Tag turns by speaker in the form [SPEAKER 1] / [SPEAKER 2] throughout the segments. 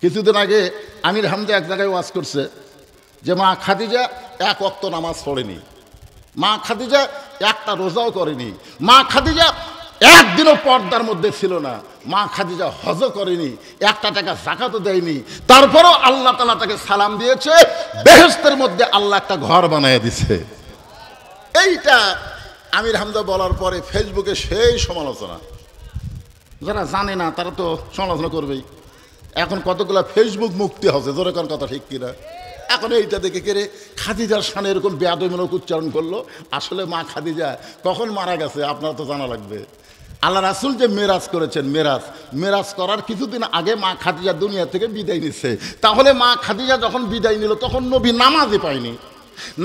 [SPEAKER 1] কিছুদিন আগে আমির হামজা এক জায়গায় ওয়াজ করছে যে মা খাদিজা এক ওয়াক্ত নামাজ পড়েনি, মা খাদিজা একটা রোজাও করেনি, মা খাদিজা একদিনও পর্দার মধ্যে ছিল না, মা খাদিজা হজও করেনি, একটা টাকা যাকাতও দেয়নি, তারপরও আল্লাহ তাআলা তাকে সালাম দিয়েছে, বেহেশতের মধ্যে আল্লাহ একটা ঘর বানিয়ে দিছে। এইটা আমির হামজা বলার পরে ফেসবুকে সেই সমালোচনা। যারা জানে না তারা তো সমালোচনা করবেই। এখন কতগুলো ফেসবুক মুক্তি হচ্ছে, জোরে কোন কথা ঠিক কিনা? এখন এইটা দেখে কেড়ে খাদিজার শানে এরকম বেয়াদবিমূলক উচ্চারণ করলো। আসলে মা খাদিজা কখন মারা গেছে আপনারা তো জানা লাগবে। আল্লাহ রাসূল যে মেরাজ করেছেন, মেরাজ করার কিছুদিন আগে মা খাদিজা দুনিয়া থেকে বিদায় নিচ্ছে। তাহলে মা খাদিজা যখন বিদায় নিল তখন নবী নামাজই পায়নি,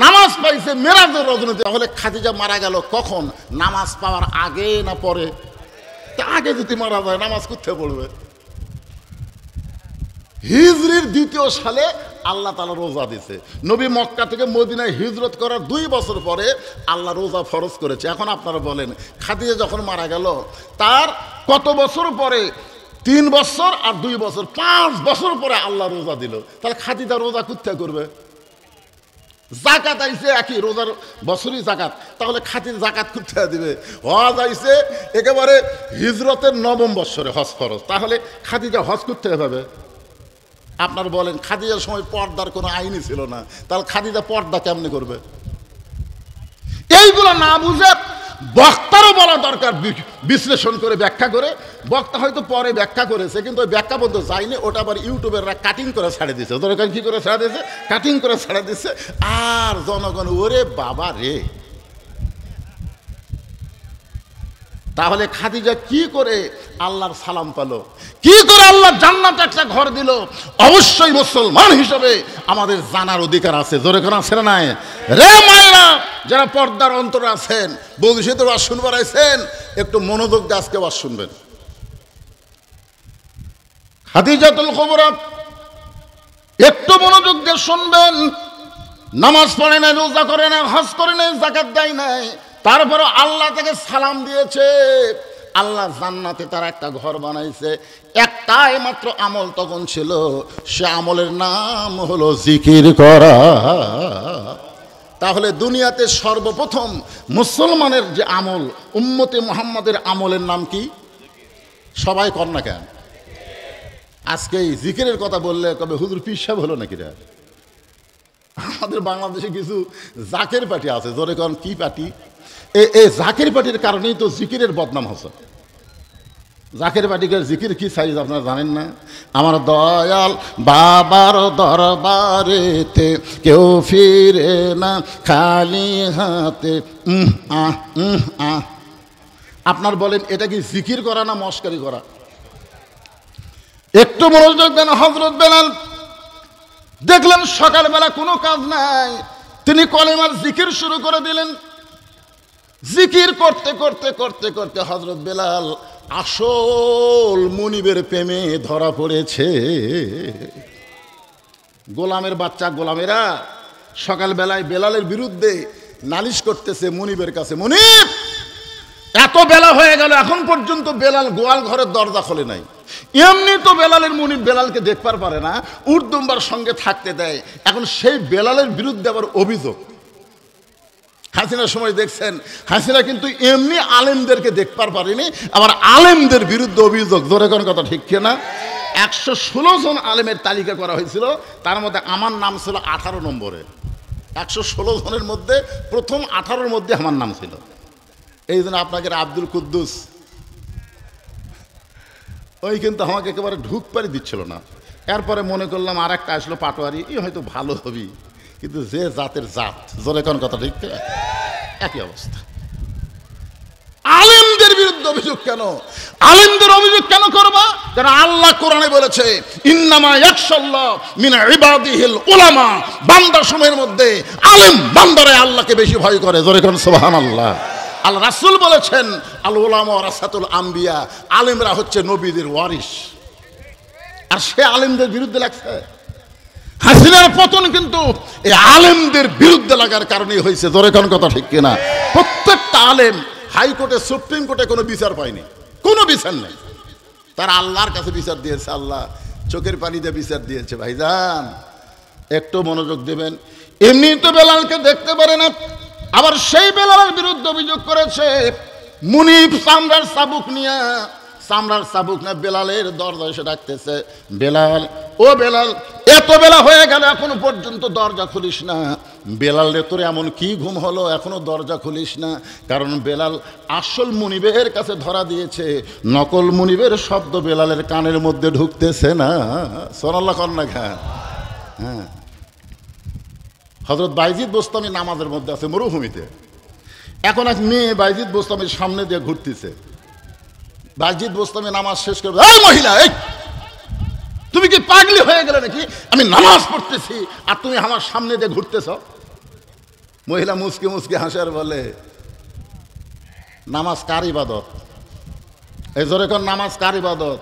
[SPEAKER 1] নামাজ পাইছে মেরাজের রজনীতে। তাহলে খাদিজা মারা গেল কখন? নামাজ পাওয়ার আগে না পরে? আগে যদি মারা যায় নামাজ কোথায় পড়বে? হিজরির ২য় সালে আল্লাহ তাআলা রোজা দিয়েছে। নবী মক্কা থেকে মদিনায় হিজরত করার 2 বছর পরে আল্লাহ রোজা ফরজ করেছে। এখন আপনারা বলেন খাদিজা যখন মারা গেল তার কত বছর পরে? 3 বছর আর 2 বছর, 5 বছর পরে আল্লাহ রোজা দিল। তাহলে খাদিজা রোজা কোথায় করবে? জাকাত আইছে একই, রোজার বছরই জাকাত, তাহলে খাদিজা জাকাত কোথায় দিবে? হজ আইছে একেবারে হিজরতের 9ম বছরে হজ ফরজ, তাহলে খাদিজা হজ কোথায় পাবে? আপনার বলেন খাদিজার সময় পর্দার কোনো আইনই ছিল না, তাহলে খাদিজা পর্দা কেমনে করবে? এইগুলো না বুঝে বক্তারও বলা দরকার, বিশ্লেষণ করে ব্যাখ্যা করে। বক্তা হয়তো পরে ব্যাখ্যা করেছে কিন্তু ওই ব্যাখ্যা পর্যন্ত যায়নি, ওটা আবার ইউটিউবেররা কাটিং করে ছেড়ে দিচ্ছে। দরকার কি করে ছেড়ে দিয়েছে? কাটিং করে ছেড়ে দিচ্ছে। আর জনগণ ওরে বাবা রে। তাহলে খাদিজা কি করে আল্লাহর সালাম পেল, কি করে আল্লাহ জান্নাতে একটা ঘর দিল? অবশ্যই মুসলমান হিসেবে আমাদের জানার অধিকার আছে। জোরে কোন আছে না নাই? রে মায়েরা যারা পর্দার অন্তরে আছেন, ভবিষ্যতে ওয়াজ শুনবার আছেন, একটু মনোযোগ দিয়ে আজকে ওয়াজ শুনবেন। খাদিজাতুল কুবরা একটু মনোযোগ দিয়ে শুনবেন। নামাজ পড়ে নাই, রোজা করে নাই, হজ করে নাই, যাকাত দেয় নাই, তারপরে আল্লাহ তাকে সালাম দিয়েছে। আল্লাহ জান্নাতে তার একটা ঘর বানাইছে। একটাই মাত্র আমল তখন ছিল, সে আমলের নাম হলো জিকির করা। তাহলে দুনিয়াতে সর্বপ্রথম মুসলমানের যে আমল, উম্মতে মুহাম্মাদের আমলের নাম কি? সবাই কর না কেন? আজকে এই জিকিরের কথা বললে কবে হুজুর পীর সাহেব হলো নাকি রে? আমাদের বাংলাদেশে কিছু জাকের পার্টি আছে। জোরে কন কি পার্টি? এই জাকের পার্টির কারণেই তো জিকিরের বদনাম হচ্ছে। জাকের পার্টিকে জিকির কি সাইজ আপনারা জানেন না? আমার দয়াল বাবার দরবারেতে কেউ ফিরে না খালি হাতে। আপনার বলেন এটা কি জিকির করা না মস্কারি করা? একটু মনোযোগ দেন। হযরত বেলাল দেখলেন সকালবেলা কোনো কাজ নাই, তিনি কলেমার জিকির শুরু করে দিলেন। জিকির করতে করতে করতে করতে হযরত বেলাল আসল মুনিবের প্রেমে ধরা পড়েছে। গোলামের বাচ্চা গোলামেরা সকালবেলায় বেলালের বিরুদ্ধে নালিশ করতেছে মুনিবের কাছে। মুনিব, এত বেলা হয়ে গেল এখন পর্যন্ত বেলাল গোয়াল ঘরের দরজা খোলে নাই। এমনি তো বেলালের মুনিব বেলালকে দেখবার পারে না, উর্দুম্বার সঙ্গে থাকতে দেয়। এখন সেই বেলালের বিরুদ্ধে আবার অভিযোগ। হাসিনার সময় দেখছেন, হাসিনা কিন্তু এমনি আলেমদেরকে দেখবার পারেনি, আবার আলেমদের বিরুদ্ধে অভিযোগ। ধরে কোন কথা ঠিক কিনা? 116 জন আলেমের তালিকা করা হয়েছিল, তার মধ্যে আমার নাম ছিল 18 নম্বরে। 116 জনের মধ্যে প্রথম 18-র মধ্যে আমার নাম ছিল। এই জন্য আপনাকে আব্দুল কুদ্দুস ওই কিন্তু আমাকে একেবারে ঢুকপারি দিচ্ছিল না। এরপরে মনে করলাম আর একটা আসলো পাটোয়ারি, এই হয়তো ভালো হবি, কিন্তু যে জাতের জাত। জোরে কোন কথা ঠিক? একই অবস্থা। আলেমদের বিরুদ্ধে অভিযোগ কেন? আলেমদের অভিযোগ কেন করবা? কারণ আল্লাহ কোরআনে বলেছে ইন্নামা ইয়াখশাল্লাহ মিন ইবাদিহিল উলামা। বান্দা সময়ের মধ্যে আলেম বান্দারা আল্লাহকে বেশি ভয় করে। জোরে কোন সুবহানাল্লাহ। আল্লাহ রাসূল বলেছেন আল উলামা ওয়ারাসাতুল আম্বিয়া, আলেমরা হচ্ছে নবীদের ওয়ারিস। আর সে আলেমদের বিরুদ্ধে লাগছে। হাসিনার পতন কিন্তু এই আলেমদের বিরুদ্ধে লাগার কারণেই হয়েছে। জোরে কোন কথা ঠিক কিনা? প্রত্যেকটা আলেম হাইকোর্টে সুপ্রিম কোর্টে কোনো বিচার পায়নি, কোনো বিচার নেই। তারা আল্লাহর কাছে বিচার দিয়েছে, আল্লাহ চোখের পানি দিয়ে বিচার দিয়েছে। ভাইজান একটু মনোযোগ দেবেন। এমনি তো বেলালকে দেখতে পারে না, আবার সেই বেলালের বিরুদ্ধে অভিযোগ করেছে মুনিফ চামড়ার চাবুক নিয়ে, চামড়ার চাবুক না বেলালের দরজা এসে ডাকতেছে, বেলাল ও বেলাল, এত বেলা হয়ে গেল এখনো পর্যন্ত দরজা খুলিস না। বেলাল রে তোর এমন কি ঘুম হলো এখনো দরজা খুলিস না? কারণ বেলাল আসল মুনিবের কাছে ধরা দিয়েছে, নকল মুনিবের শব্দ বেলালের কানের মধ্যে ঢুকতেছে না। সুবহানাল্লাহ কন্যা খান। হ্যাঁ, হযরত বাইজিদ বোস্তামি নামাজের মধ্যে আছে মরুভূমিতে। এখন এক মেয়ে বাইজিদ বোস্তামির সামনে দিয়ে ঘুরতেছে। বাইজিদ বোস্তামি নামাজ শেষ করে, এই মহিলা, এই তুমি কি পাগলি হয়ে গেলে নাকি? আমি নামাজ পড়তেছি আর তুমি আমার সামনে দিয়ে ঘুরতেছ। মহিলা মুসকে মুসকে হাসার বলে, নামাজ কার ইবাদত? এই জোরে কোন নামাজ কার ইবাদত?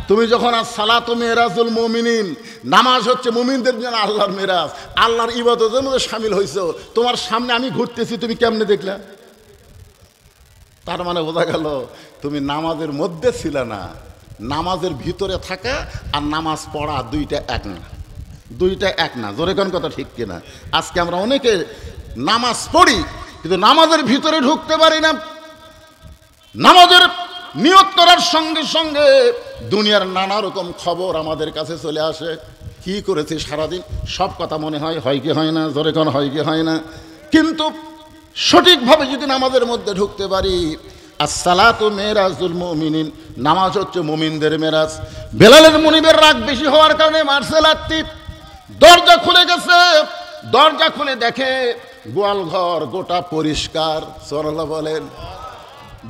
[SPEAKER 1] তুমি যখন আজ সালাতু মিরাজুল মুমিনিন, নামাজ হচ্ছে মুমিনদের জন্য আল্লাহর মিরাজ, আল্লাহর ইবাদতের মধ্যে শামিল হইছো, তোমার সামনে আমি ঘুরতেছি, তুমি কেমনে দেখলা? তার মানে বোঝা গেল তুমি নামাজের মধ্যে ছিলে না। নামাজের ভিতরে থাকা আর নামাজ পড়া দুইটা এক না, দুইটা এক না। জোরে কোন কথা ঠিক কিনা? আজকে আমরা অনেকে নামাজ পড়ি কিন্তু নামাজের ভিতরে ঢুকতে পারি না। নামাজের নিয়ত করার সঙ্গে সঙ্গে দুনিয়ার নানা রকম খবর আমাদের কাছে চলে আসে। কি করেছি সারাদিন সব কথা মনে হয়, হয় কি হয় না? জোরে কোন হয় কি হয় না? কিন্তু সঠিকভাবে যদি নামাজের মধ্যে ঢুকতে পারি, আসসালাতু মিরাজুল মুমিনিন, নামাজ হচ্ছে মুমিনদের মেরাজ। বেলালের মুনিবের রাগ বেশি হওয়ার কারণে মারছে লাত্তি। দরজা খুলে গেছে, দরজা খুলে দেখে গোয়াল ঘর গোটা পরিষ্কার। সুবহানাল্লাহ বলেন।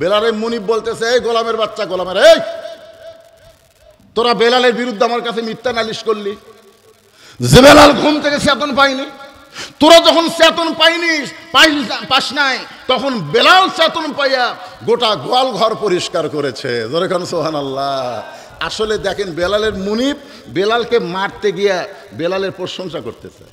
[SPEAKER 1] বেলালের মুনিব বলতেছে, এই গোলামের বাচ্চা, গোলামের, এই তোরা বেলালের বিরুদ্ধে আমার কাছে মিথ্যা নালিশ করলি যে বেলাল ঘুম থেকে চেতন পাইনি। তোরা যখন চেতন পাস নাই, তখন বেলাল চেতন পাইয়া গোটা গোয়াল ঘর পরিষ্কার করেছে। জোরে খান সুবহানাল্লাহ। আসলে দেখেন বেলালের মুনিব বেলালকে মারতে গিয়া বেলালের প্রশংসা করতেছে।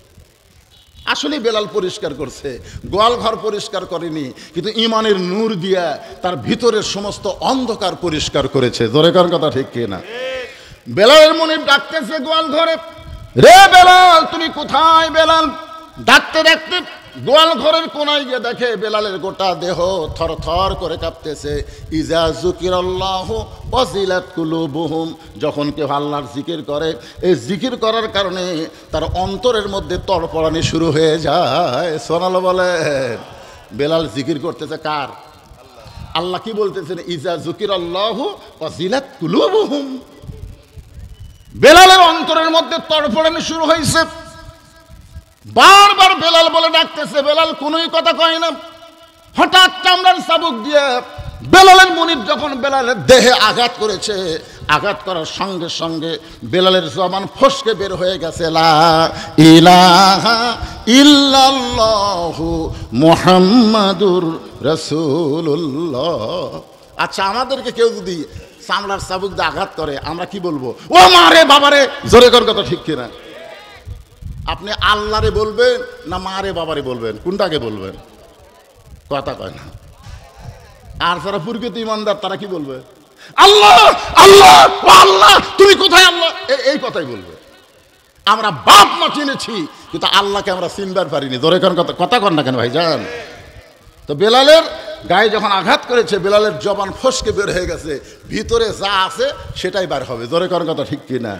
[SPEAKER 1] আসলে বেলাল পরিষ্কার করছে, গোয়াল ঘর পরিষ্কার করেনি, কিন্তু ইমানের নূর দিয়া তার ভিতরের সমস্ত অন্ধকার পরিষ্কার করেছে। জোরে কার কথা ঠিক কিনা? বেলালের মুনিব ডাকতেছে গোয়াল ঘরে, রে বেলাল তুমি কোথায়? বেলাল ডাকতে ডাকতে গোয়াল ঘরের কোনায় গিয়ে দেখে বেলালের গোটা দেহ থর থর করে কাঁপতেছে। ইজা যুকিরাল্লাহু ওয়াজিলাত কুলুবুহুম, যখন কেউ আল্লাহর জিকির করে, এই জিকির করার কারণে তার অন্তরের মধ্যে তড়পড়ানি শুরু হয়ে যায়। সুবহানাল্লাহ বলেন। বেলাল জিকির করতেছে কার? আল্লাহ কি বলতেছেন? ইজা যুকিরাল্লাহু ওয়াজিলাত কুলুবুহুম। বেলালের অন্তরের মধ্যে তড়পড়ানি শুরু হয়েছে। বারবার বেলাল বলে ডাকতেছে, বেলাল কোনোই কথা কয় না। হঠাৎ চামড়ার চাবুক দিয়ে বেলালের মুনিব যখন বেলালের দেহে আঘাত করেছে, আঘাত করার সঙ্গে সঙ্গে বেলালের জবান ফসকে বের হয়ে গেছে, লা ইলাহা ইল্লাল্লাহু মুহাম্মাদুর রাসূলুল্লাহ। আচ্ছা, আমাদেরকে কেউ যদি চামড়ার চাবুক দিয়ে আঘাত করে আমরা কি বলবো? ও মারে বাবারে। জোরে কর কথা ঠিক কিনা? আপনি আল্লাহরে বলবেন না মারে বাবারে বলবেন? কোনটাকে বলবেন? কথা কয় না। আর যারা প্রকৃত ইমানদার তারা কি বলবে? আল্লাহ আল্লাহ আল্লাহ, তুমি কোথায় আল্লাহ, এই কথাই বলবে। আমরা বাপ মা চিনেছি কিন্তু আল্লাহকে আমরা চিনবার পারিনি। জোরে কর কথা কর না কেন ভাইজান? তো বেলালের গায়ে যখন আঘাত করেছে, বেলালের জবান ফসকে বের হয়ে গেছে, ভিতরে যা আছে সেটাই বার হবে। জোরে কর কথা ঠিক কিনা?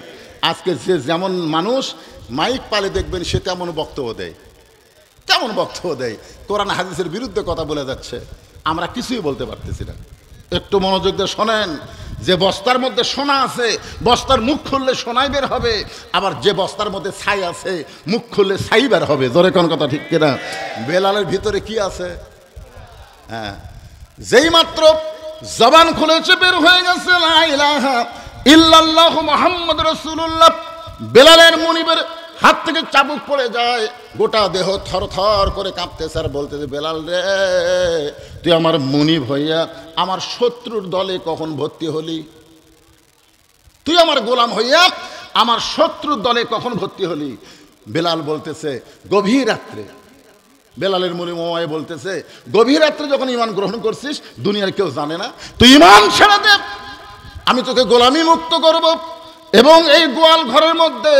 [SPEAKER 1] আজকে যে যেমন মানুষ মাইক পালে দেখবেন সে তেমন বক্তব্য দেয়, কেমন বক্তব্য দেয়, কোরআন হাদিসের বিরুদ্ধে কথা বলে যাচ্ছে, আমরা কিছুই বলতে পারতেছি না। একটু মনোযোগ দিয়ে শোনেন, যে বস্তার মধ্যে সোনা আছে, বস্তার মুখ খুললে সোনাই বের হবে, আবার যে বস্তার মধ্যে ছাই আছে, মুখ খুললে ছাই বের হবে। জোরে কোন কথা ঠিক কিনা? বেলালের ভিতরে কি আছে? হ্যাঁ, যেই মাত্র জবান খুলেছে বের হয়ে গেছে লা ইলাহা ইল্লাল্লাহু মুহাম্মাদুর রাসূলুল্লাহ। বেলালের মুনিবের হাত থেকে চাবুক পড়ে যায়, গোটা দেহ থর থর করে কাঁপতেছে আর বলতেছে, বেলাল রে, তুই আমার মুনিব হইয়া আমার শত্রুর দলে কখন ভর্তি হলি? তুই আমার গোলাম হইয়া আমার শত্রুর দলে কখন ভর্তি হলি? বেলাল বলতেছে, গভীর রাত্রে। বেলালের মুনিব মোমায় বলতেছে, গভীর রাত্রে যখন ঈমান গ্রহণ করছিস, দুনিয়ার কেউ জানে না, তুই ঈমান ছেড়ে দে, আমি তোকে গোলামি মুক্ত করব। এবং এই গোয়াল ঘরের মধ্যে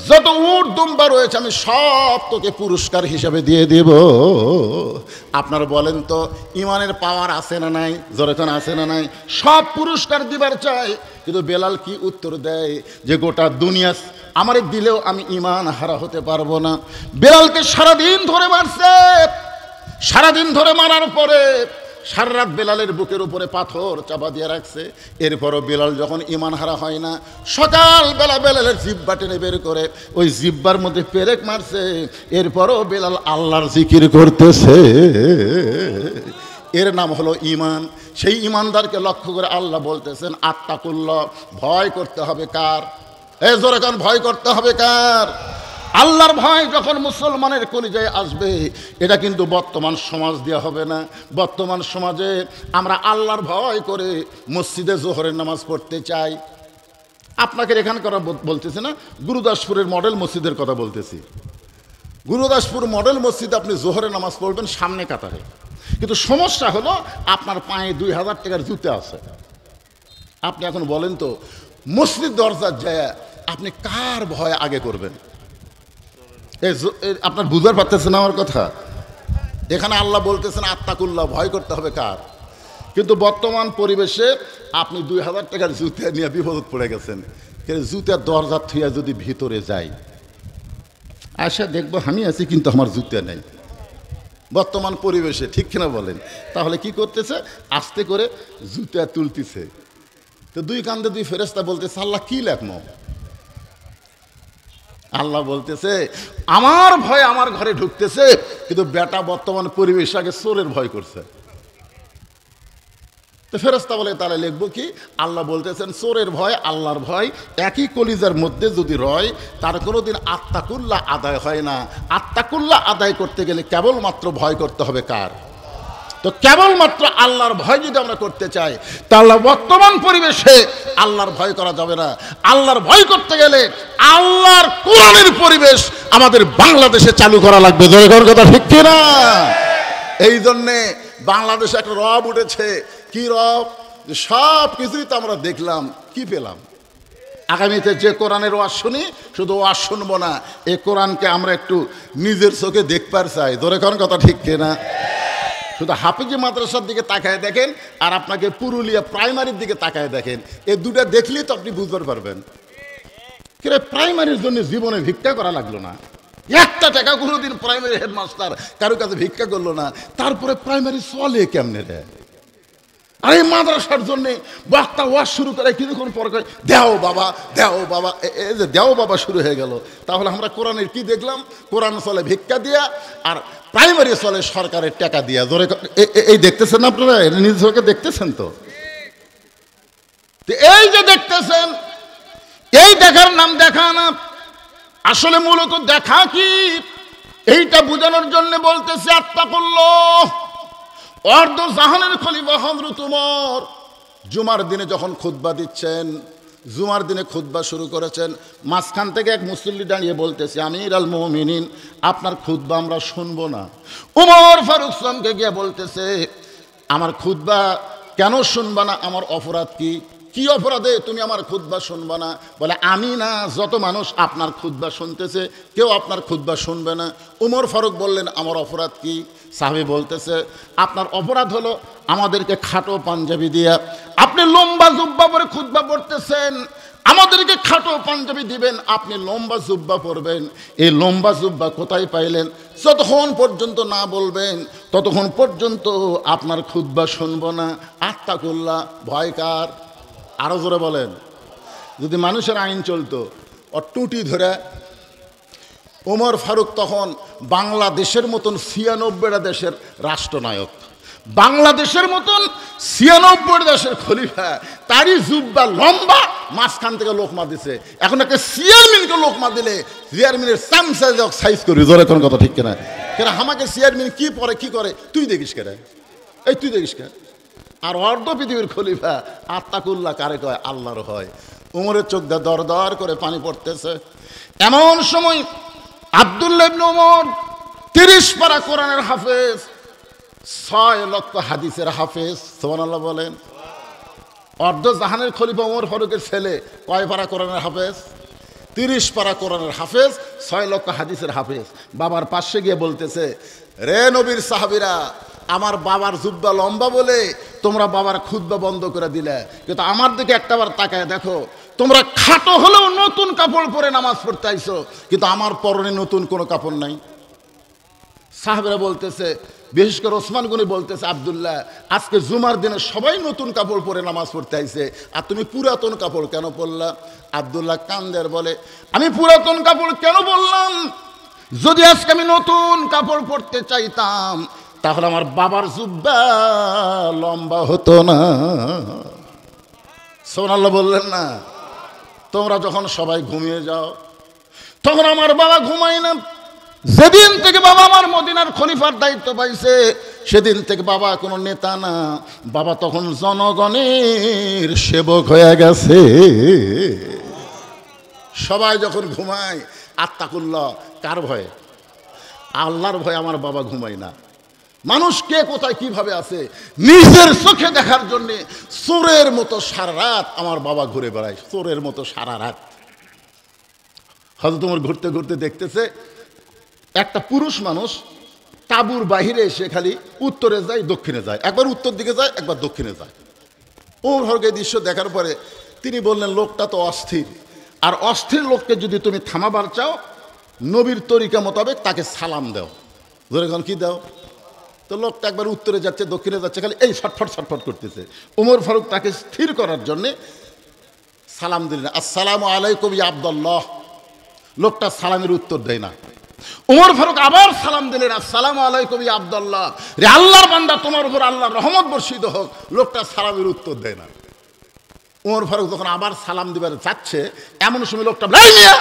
[SPEAKER 1] যত উট দুম্বা রয়েছে আমি সব তোকে পুরস্কার হিসাবে দিয়ে দেব। আপনারা বলেন তো ইমানের পাওয়ার আছে না নাই? জোরেখান আছে না নাই? সব পুরস্কার দিবার চাই, কিন্তু বেলাল কি উত্তর দেয় যে গোটা দুনিয়া আমারে দিলেও আমি ইমান হারা হতে পারবো না। বেলালকে সারাদিন ধরে মারছে, সারাদিন ধরে মারার পরে সারা রাত বেলালের বুকের উপরে পাথর চাপা দিয়ে রাখছে। এরপরও বেলাল যখন ইমান হারা হয় না, সকালবেলা বেলালের জিব্বা টেনে বের করে ওই জিব্বার মধ্যে পেরেক মারছে। এরপরও বেলাল আল্লাহর জিকির করতেছে। এর নাম হলো ইমান। সেই ইমানদারকে লক্ষ্য করে আল্লাহ বলতেছেন আত্তাকুল্লাহ, ভয় করতে হবে কার? এ জোরে কান, ভয় করতে হবে কার? আল্লাহর ভয় যখন মুসলমানের কলিজায় আসবে, এটা কিন্তু বর্তমান সমাজ দেওয়া হবে না। বর্তমান সমাজে আমরা আল্লাহর ভয় করে মসজিদে জোহরের নামাজ পড়তে চাই। আপনাকে এখানকার বলতেছি না, গুরুদাসপুরের মডেল মসজিদের কথা বলতেছি। গুরুদাসপুর মডেল মসজিদে আপনি জোহরের নামাজ পড়বেন সামনে কাতারে, কিন্তু সমস্যা হলো আপনার পায়ে 2000 টাকার জুতা আছে। আপনি এখন বলেন তো মসজিদ দরজার যায় আপনি কার ভয় আগে করবেন? আপনার বুঝতে পারতেছেন আমার কথা? এখানে আল্লাহ বলতেছেন আত্তাকুল্লাহ, ভয় করতে হবে কার? কিন্তু বর্তমান পরিবেশে আপনি 2000 টাকার জুতা নিয়ে বিপদ পড়ে গেছেন। জুতার দরজা থুয়া যদি ভিতরে যাই, আশা দেখবো আমি আছি কিন্তু আমার জুতা নেই। বর্তমান পরিবেশে ঠিক কিনা বলেন? তাহলে কি করতেছে? আস্তে করে জুতা তুলতেছে। তো দুই কান্দে দুই ফেরেশতা বলতেছে আল্লাহ কি লেখমো? আল্লাহ বলতেছে আমার ভয় আমার ঘরে ঢুকতেছে, কিন্তু বেটা বর্তমান পরিবেশ আগে চোরের ভয় করছে। তো ফেরেশতা বলে তাহলে লিখবো কি? আল্লাহ বলতেছেন চোরের ভয় আল্লাহর ভয় একই কলিজার মধ্যে যদি রয়, তার কোনোদিন আত্তাকুল্লাহ আদায় হয় না। আত্তাকুল্লাহ আদায় করতে গেলে কেবলমাত্র ভয় করতে হবে কার? তো কেবলমাত্র আল্লাহর ভয় যদি আমরা করতে চাই, তাহলে বর্তমান পরিবেশে আল্লাহর ভয় করা যাবে না। আল্লাহর ভয় করতে গেলে আল্লাহর কোরআনের পরিবেশ আমাদের বাংলাদেশে চালু করা লাগবে। জয়গর কথা ঠিক কিনা? এই জন্যে বাংলাদেশে একটা রব উঠেছে। কি রব? সব কিছুই তো আমরা দেখলাম, কি পেলাম? আগামীতে যে কোরআনের ওয়াজ শুনি, শুধু ওয়াজ শুনবো না, এই কোরআনকে আমরা একটু নিজের চোখে দেখবার চাই। ধরে কোন কথা ঠিক কিনা? শুধু হাফিজি মাদ্রাসার দিকে তাকায় দেখেন আর আপনাকে পুরুলিয়া প্রাইমারির দিকে তাকায় দেখেন, এই দুটা দেখলেই তো আপনি বুঝতে পারবেন। কিরে প্রাইমারির জন্য জীবনে ভিক্ষা করা লাগলো না, একটা টাকা কোনোদিন প্রাইমারি হেডমাস্টার কারো কাছে ভিক্ষা করলো না, তারপরে প্রাইমারি চলে কেমনে রে? আর এই মাদ্রাসার জন্য বক্তা ওয়াজ শুরু করে কিছুক্ষণ পর করে দেও বাবা দেও বাবা, এই যে দেও বাবা শুরু হয়ে গেল। তাহলে আমরা কোরআনের কি দেখলাম? কোরআন চলে ভিক্ষা দিয়া আর প্রাইমারি চলে সরকারের টাকা দিয়া। ধরে এই দেখতেছেন আপনারা, নিজ চোখে দেখতেছেন তো? এই যে দেখতেছেন, এই দেখার নাম দেখা না, আসলে মূলত দেখা কি এইটা বোঝানোর জন্য বলতেছে আত্তাকুল্লাহ। অর্ধ জাহানের খলিফা হযরত ওমর জুমার দিনে যখন খুতবা দিচ্ছেন, জুমার দিনে খুতবা শুরু করেছেন, মাঝখান থেকে এক মুসল্লি দাঁড়িয়ে বলতেছে আমির আল মুমিনিন, আপনার খুতবা আমরা শুনবো না। ওমর ফারুক ইসলামকে গিয়ে বলতেছে আমার খুতবা কেন শুনবা না? আমার অপরাধ কি? কি অপরাধে তুমি আমার খুতবা শুনবা না? বলে আমি না, যত মানুষ আপনার খুতবা শুনতেছে কেউ আপনার খুতবা শুনবে না। ওমর ফারুক বললেন আমার অপরাধ কি? সাহাবী বলতেছে আপনার অপরাধ হলো আমাদেরকে খাটো পাঞ্জাবি দিয়া আপনি লম্বা জুব্বা পরে খুতবা পড়তেছেন, আমাদেরকে খাটো পাঞ্জাবি দিবেন, আপনি লম্বা জুব্বা পরবেন। এই লম্বা জুব্বা কোথায় পাইলেন? যতক্ষণ পর্যন্ত না বলবেন ততক্ষণ পর্যন্ত আপনার খুতবা শুনবো না। আত্তাকুল্লাহ, ভয় কার? আরো জোরে বলেন। যদি মানুষের আইন চলতো আর টুটি ধরে, ওমর ফারুক তখন বাংলাদেশের মতন 96টা দেশের রাষ্ট্রনায়ক, বাংলাদেশের মতন 96 দেশের খলিফা, তারই জুব্বা লম্বা, মাঝখান থেকে লোকমা দিছে। এখন একটা চেয়ারম্যানকে লোকমা দিলে চেয়ারম্যানের চামচা সাইজ করি। জোরে কোন কথা ঠিক কিনা? কেন আমাকে চেয়ারম্যান কি পরে কি করে তুই দেখিস কেন? এই তুই দেখিস কেন? আর অর্ধ পৃথিবীর খলিফা। আত্তাকুল্লাহ কারে কয়? আল্লাহর হয়। উমরের চোখ দিয়ে দর দর করে পানি পড়তেছে। এমন সময় আব্দুল্লাহ ইবনে ওমর 30 পারা কোরআনের হাফেজ, 6 লক্ষ হাদিসের হাফেজ, সুবহানাল্লাহ বলেন। অর্ধ জাহানের খলিফা ওমর ফারুকের ছেলে কয় পারা কোরআনের হাফেজ? 30 পারা কোরআনের হাফেজ, 6 লক্ষ হাদিসের হাফেজ। বাবার পাশে গিয়ে বলতেছে, রে নবীর সাহাবীরা, আমার বাবার জুব্বা লম্বা বলে তোমরা বাবার খুতবা বন্ধ করে দিলে, কিন্তু আমার দিকে একটাবার তাকায় দেখো, তোমরা খাটো হলেও নতুন কাপড় পরে নামাজ পড়তে আইছো, কিন্তু আমার পরনে নতুন কোনো কাপড় নাই। সাহাবেরা বলতেছে, বিশেষ করে ওসমান গনি বলতেছে, আব্দুল্লাহ, আজকে জুমার দিনে সবাই নতুন কাপড় পরে নামাজ পড়তে আইছে, আর তুমি পুরাতন কাপড় কেন পরলা? আব্দুল্লাহ কান্দের বলে, আমি পুরাতন কাপড় কেন বললাম? যদি আজকে আমি নতুন কাপড় পরতে চাইতাম তাহলে আমার বাবার জুব্বা লম্বা হতো না। সুবহানাল্লাহ বললেন না? তোমরা যখন সবাই ঘুমিয়ে যাও তখন আমার বাবা ঘুমায় না। যেদিন থেকে বাবা আমার মদিনার খলিফার দায়িত্ব পাইছে সেদিন থেকে বাবা কোনো নেতা না, বাবা তখন জনগণের সেবক হয়ে গেছে। সবাই যখন ঘুমায়, আত্তাকুল্লাহ কার ভয়ে? আল্লাহর ভয়ে আমার বাবা ঘুমায় না। মানুষ কে কোথায় কিভাবে আছে নিজের চোখে দেখার জন্যে চোরের মতো সারা রাত আমার বাবা ঘুরে বেড়ায়, চোরের মতো সারা রাত। হয়তো তোমার ঘুরতে ঘুরতে দেখতেছে একটা পুরুষ মানুষ তাঁবুর বাহিরে এসে খালি উত্তরে যায় দক্ষিণে যায়, একবার উত্তর দিকে যায় একবার দক্ষিণে যায়। ওমর ফারুক এই দৃশ্য দেখার পরে তিনি বললেন, লোকটা তো অস্থির, আর অস্থির লোককে যদি তুমি থামাবার চাও নবীর তরিকা মোতাবেক তাকে সালাম দাও। ধরে এখন কি দাও? তো লোকটা একবার উত্তরে যাচ্ছে দক্ষিণে যাচ্ছে, খালি এই ছটফট ছটফট করতেছে। ওমর ফারুক তাকে স্থির করার জন্যে সালাম দিলেন, আসসালামু আলাইকুম ইয়া আব্দুল্লাহ। লোকটা সালামের উত্তর দেয় না। ওমর ফারুক আবার সালাম দিলেন, আসসালামু আলাইকুম ইয়া আব্দুল্লাহ, রে আল্লাহর বান্দা তোমার উপর আল্লাহর রহমত বর্ষিত হোক। লোকটা সালামের উত্তর দেয় না। ওমর ফারুক যখন আবার সালাম দিবার যাচ্ছে এমন সময় লোকটা, মিয়া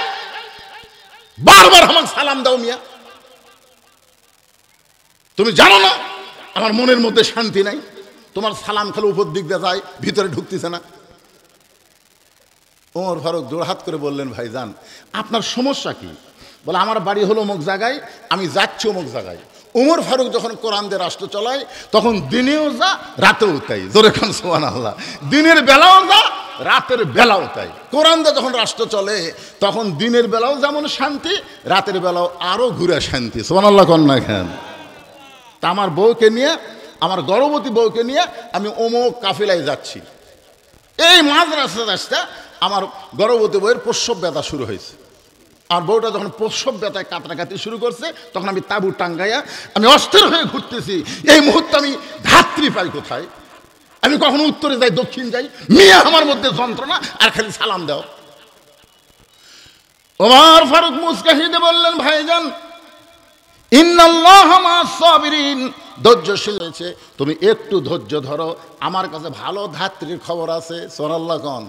[SPEAKER 1] বারবার আমাকে সালাম দাও মিয়া, তুমি জানো না আমার মনের মধ্যে শান্তি নাই? তোমার সালাম খালি উপর দিক দিয়ে যায়, ভিতরে ঢুকতেছে না। ওমর ফারুক জোড়হাত করে বললেন, ভাইজান আপনার সমস্যা কি? বলে, আমার বাড়ি হলো অমুক জায়গায়, আমি যাচ্ছি অমুক জায়গায়। ওমর ফারুক যখন কোরআন দিয়ে রাষ্ট্র চলায় তখন দিনেও যা রাতেও তাই। জোরে খান সুবহানাল্লাহ। দিনের বেলাও যা রাতের বেলাও তাই। কোরআন দিয়ে যখন রাষ্ট্র চলে তখন দিনের বেলাও যেমন শান্তি, রাতের বেলাও আরও ঘুরে শান্তি। সুবহানাল্লাহ কন না খান। তা আমার বউকে নিয়ে, আমার গর্ভবতী বউকে নিয়ে আমি অমুক কাফেলায় যাচ্ছি। এই মাঝ রাস্তা আমার গর্ভবতী বউয়ের প্রসব ব্যথা শুরু হয়েছে। আর বউটা যখন প্রসব ব্যথায় কাতরাকাতি শুরু করছে তখন আমি তাঁবু টাঙ্গাইয়া আমি অস্থির হয়ে ঘুরতেছি। এই মুহূর্তে আমি ধাত্রী পাই কোথায়? আমি কখনো উত্তরে যাই দক্ষিণ যাই, মিয়া আমার মধ্যে যন্ত্রণা আর খালি সালাম দাও। ওমর ফারুক মুস্কা হেসে বললেন, ভাইজান ইন্নাল্লাহা মা'আস সাবিরিন, ধৈর্যশীল হয়েছে, তুমি একটু ধৈর্য ধরো, আমার কাছে ভালো ধাত্রীর খবর আছে। সুবহানাল্লাহ কোন।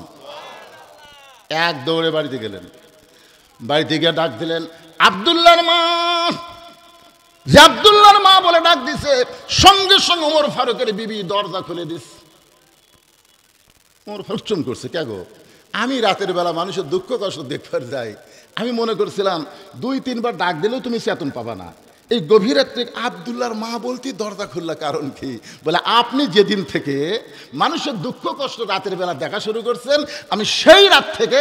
[SPEAKER 1] এক দৌড়ে বাড়িতে গেলেন, বাড়িতে গিয়ে ডাক দিলেন, আব্দুল্লাহর মা। যে আব্দুল্লাহর মা বলে ডাক দিছে, সঙ্গে সঙ্গে ওমর ফারুকের বিবি দরজা খুলে দিস। ওমর ফারুক চুম করছে, কে গো? আমি রাতের বেলা মানুষের দুঃখ কষ্ট দেখবার যাই, আমি মনে করছিলাম 2-3 বার ডাক দিলেও তুমি চেতন পাবা না। এই গভীর রাত্রে আব্দুল্লাহর মা বলতে দরজা খুললা, কারণ কি? বলে, আপনি যেদিন থেকে মানুষের দুঃখ কষ্ট রাতের বেলা দেখা শুরু করছেন, আমি সেই রাত থেকে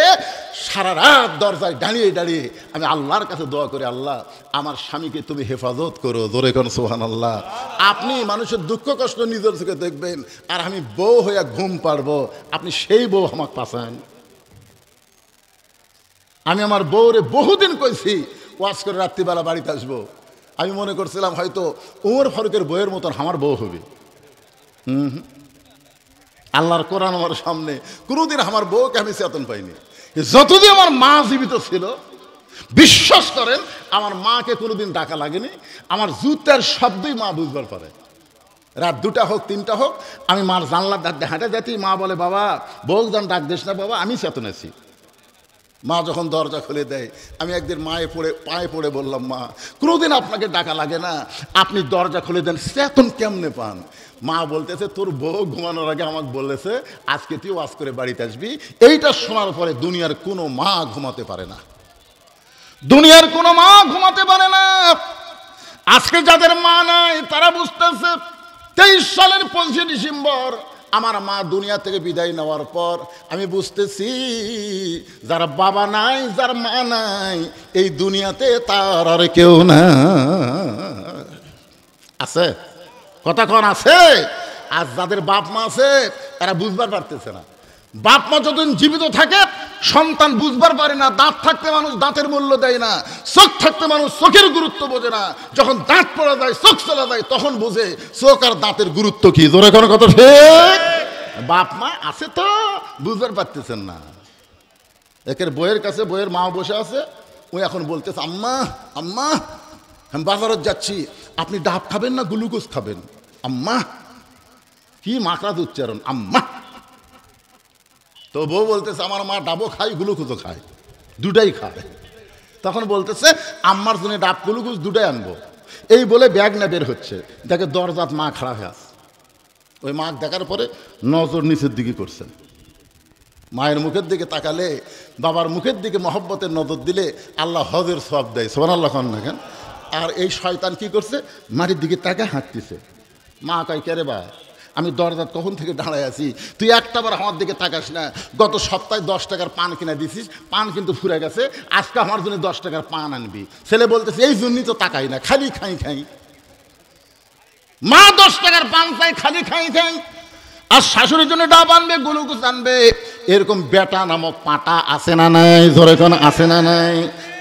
[SPEAKER 1] সারা রাত দরজায় দাঁড়িয়ে দাঁড়িয়ে আমি আল্লাহর কাছে দোয়া করি, আল্লাহ আমার স্বামীকে তুমি হেফাজত করো। জোরে কোন সুবহানাল্লাহ। আপনি মানুষের দুঃখ কষ্ট নিজের চোখে দেখবেন, আর আমি বউ হইয়া ঘুম পারবো, আপনি সেই বউ আমাকে পাঠান। আমি আমার বউরে বহুদিন কইছি ওয়াজ করে রাত্রিবেলা বাড়িতে আসবো। আমি মনে করছিলাম হয়তো ওমর ফারুকের বউয়ের মতন আমার বউ হবে। আল্লাহর কোরআন আমার সামনে, কোনোদিন আমার বউকে আমি চেতন পাইনি। যতদিন আমার মা জীবিত ছিল, বিশ্বাস করেন আমার মাকে কোনোদিন ডাকা লাগেনি। আমার জুতার শব্দই মা বুঝবার পারে। রাত 2টা হোক 3টা হোক, আমি মার জানলার হাঁটে যেতেই মা বলে, বাবা বউ যান ডাক দিস না বাবা, আমি চেতন আছি। মা যখন দরজা খুলে দেয়, আমি একদিন পায়ে পড়ে বললাম, মা কোনোদিন আপনাকে ডাকা লাগে না, আপনি দরজা খুলে দেন, চেতন কেমনে পান? মা বলতেছে, তোর বউ ঘুমানোর আগে আমাকে বলেছে আজকে তুই ওয়াজ করে বাড়িতে আসবি। এইটা শোনার পরে দুনিয়ার কোনো মা ঘুমাতে পারে না, দুনিয়ার কোনো মা ঘুমাতে পারে না। আজকে যাদের মা নাই তারা বুঝতেছে 23 সালের 25 ডিসেম্বর আমার মা দুনিয়া থেকে বিদায় নেওয়ার পর আমি বুঝতেছি যার বাবা নাই, যার মা নাই, এই দুনিয়াতে তার আর কেউ না আছে। কথা কোন আছে? আর যাদের বাপ মা আছে এরা বুঝবার পারতেছে না। বাপ মা যতদিন জীবিত থাকে সন্তান বুঝবার পারে না। দাঁত থাকতে মানুষ দাঁতের মূল্য দেয় না, চোখ থাকতে মানুষ চোখের গুরুত্ব বোঝে না। যখন দাঁত পড়া যায়, চোখ চলা যায়, তখন বোঝে চোখ আর দাঁতের গুরুত্ব কি। জোরে কোনো কথা ঠিক? বাপ মা আছে তো বুঝবার পারতেছেন না। একের বইয়ের কাছে বইয়ের মা বসে আছে, ওই এখন বলতেছে আম্মা আম্মা আমি বাজারত যাচ্ছি, আপনি ডাব খাবেন না গ্লুকোজ খাবেন? আম্মা, কি মাকড়াত উচ্চারণ, আম্মা। তো বউ বলতেছে আমার মা ডাবও খায় গ্লুকোজও খায়, দুটাই খায়। তখন বলতেছে আম্মার জন্য ডাব গ্লুকোজ দুটাই আনবো। এই বলে ব্যাগ না বের হচ্ছে, দেখে দরজাত মা খাড়া হয়ে আছে। ওই মা দেখার পরে নজর নিচের দিকে করছেন। মায়ের মুখের দিকে তাকালে, বাবার মুখের দিকে মহব্বতের নজর দিলে আল্লাহ হজের সওয়াব দেয়। সুবহানাল্লাহ খান না কেন? আর এই শয়তান কি করছে, মাটির দিকে তাকে হাঁটতেছে। মা কয় কে রে বা, আমি দরজাত কখন থেকে দাঁড়ায় আছি, তুই একটাবার আমার দিকে তাকাস না। গত সপ্তাহে 10 টাকার পান কিনা দিছিস, পান কিন্তু ফুরে গেছে, আজকে আমার জন্য 10 টাকার পান আনবি। ছেলে বলতেছে এই জন্যই তো তাকাই না, খালি খাই খাই। মা 10 টাকার পান চাই, খালি খাই খাই। আর শাশুড়ির জন্য ডাব আনবে, গ্লুকোজ আনবে। এরকম বেটা নামক পাটা আছে না নাই? জোরে কোন আছে না নাই?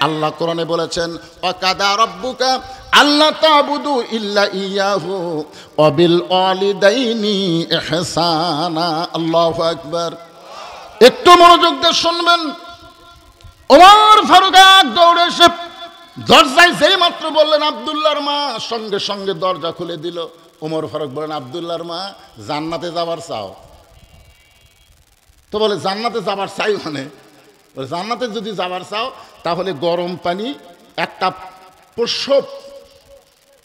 [SPEAKER 1] আল্লাহ কোরআনে বলেছেন ওয়াকাদা রাব্বুকা আল্লা তা'বুদু ইল্লা ইয়াহু ওয়া বিল ওয়ালিদাইনি ইহসানা। আল্লাহু আকবার। একটু মনোযোগ দিয়ে শুনবেন। ওমর ফারুক দৌড়ে এসে দরজায় যেই মাত্র বললেন আব্দুল্লাহর মা, সঙ্গে সঙ্গে দরজা খুলে দিল। ওমর ফারুক বলেন আব্দুল্লাহর মা, জান্নাতে যাবার চাও? তো বলে জান্নাতে যাবার চাই মানে? বলে জান্নাতে যদি যাবার চাও তাহলে গরম পানি একটা প্রসব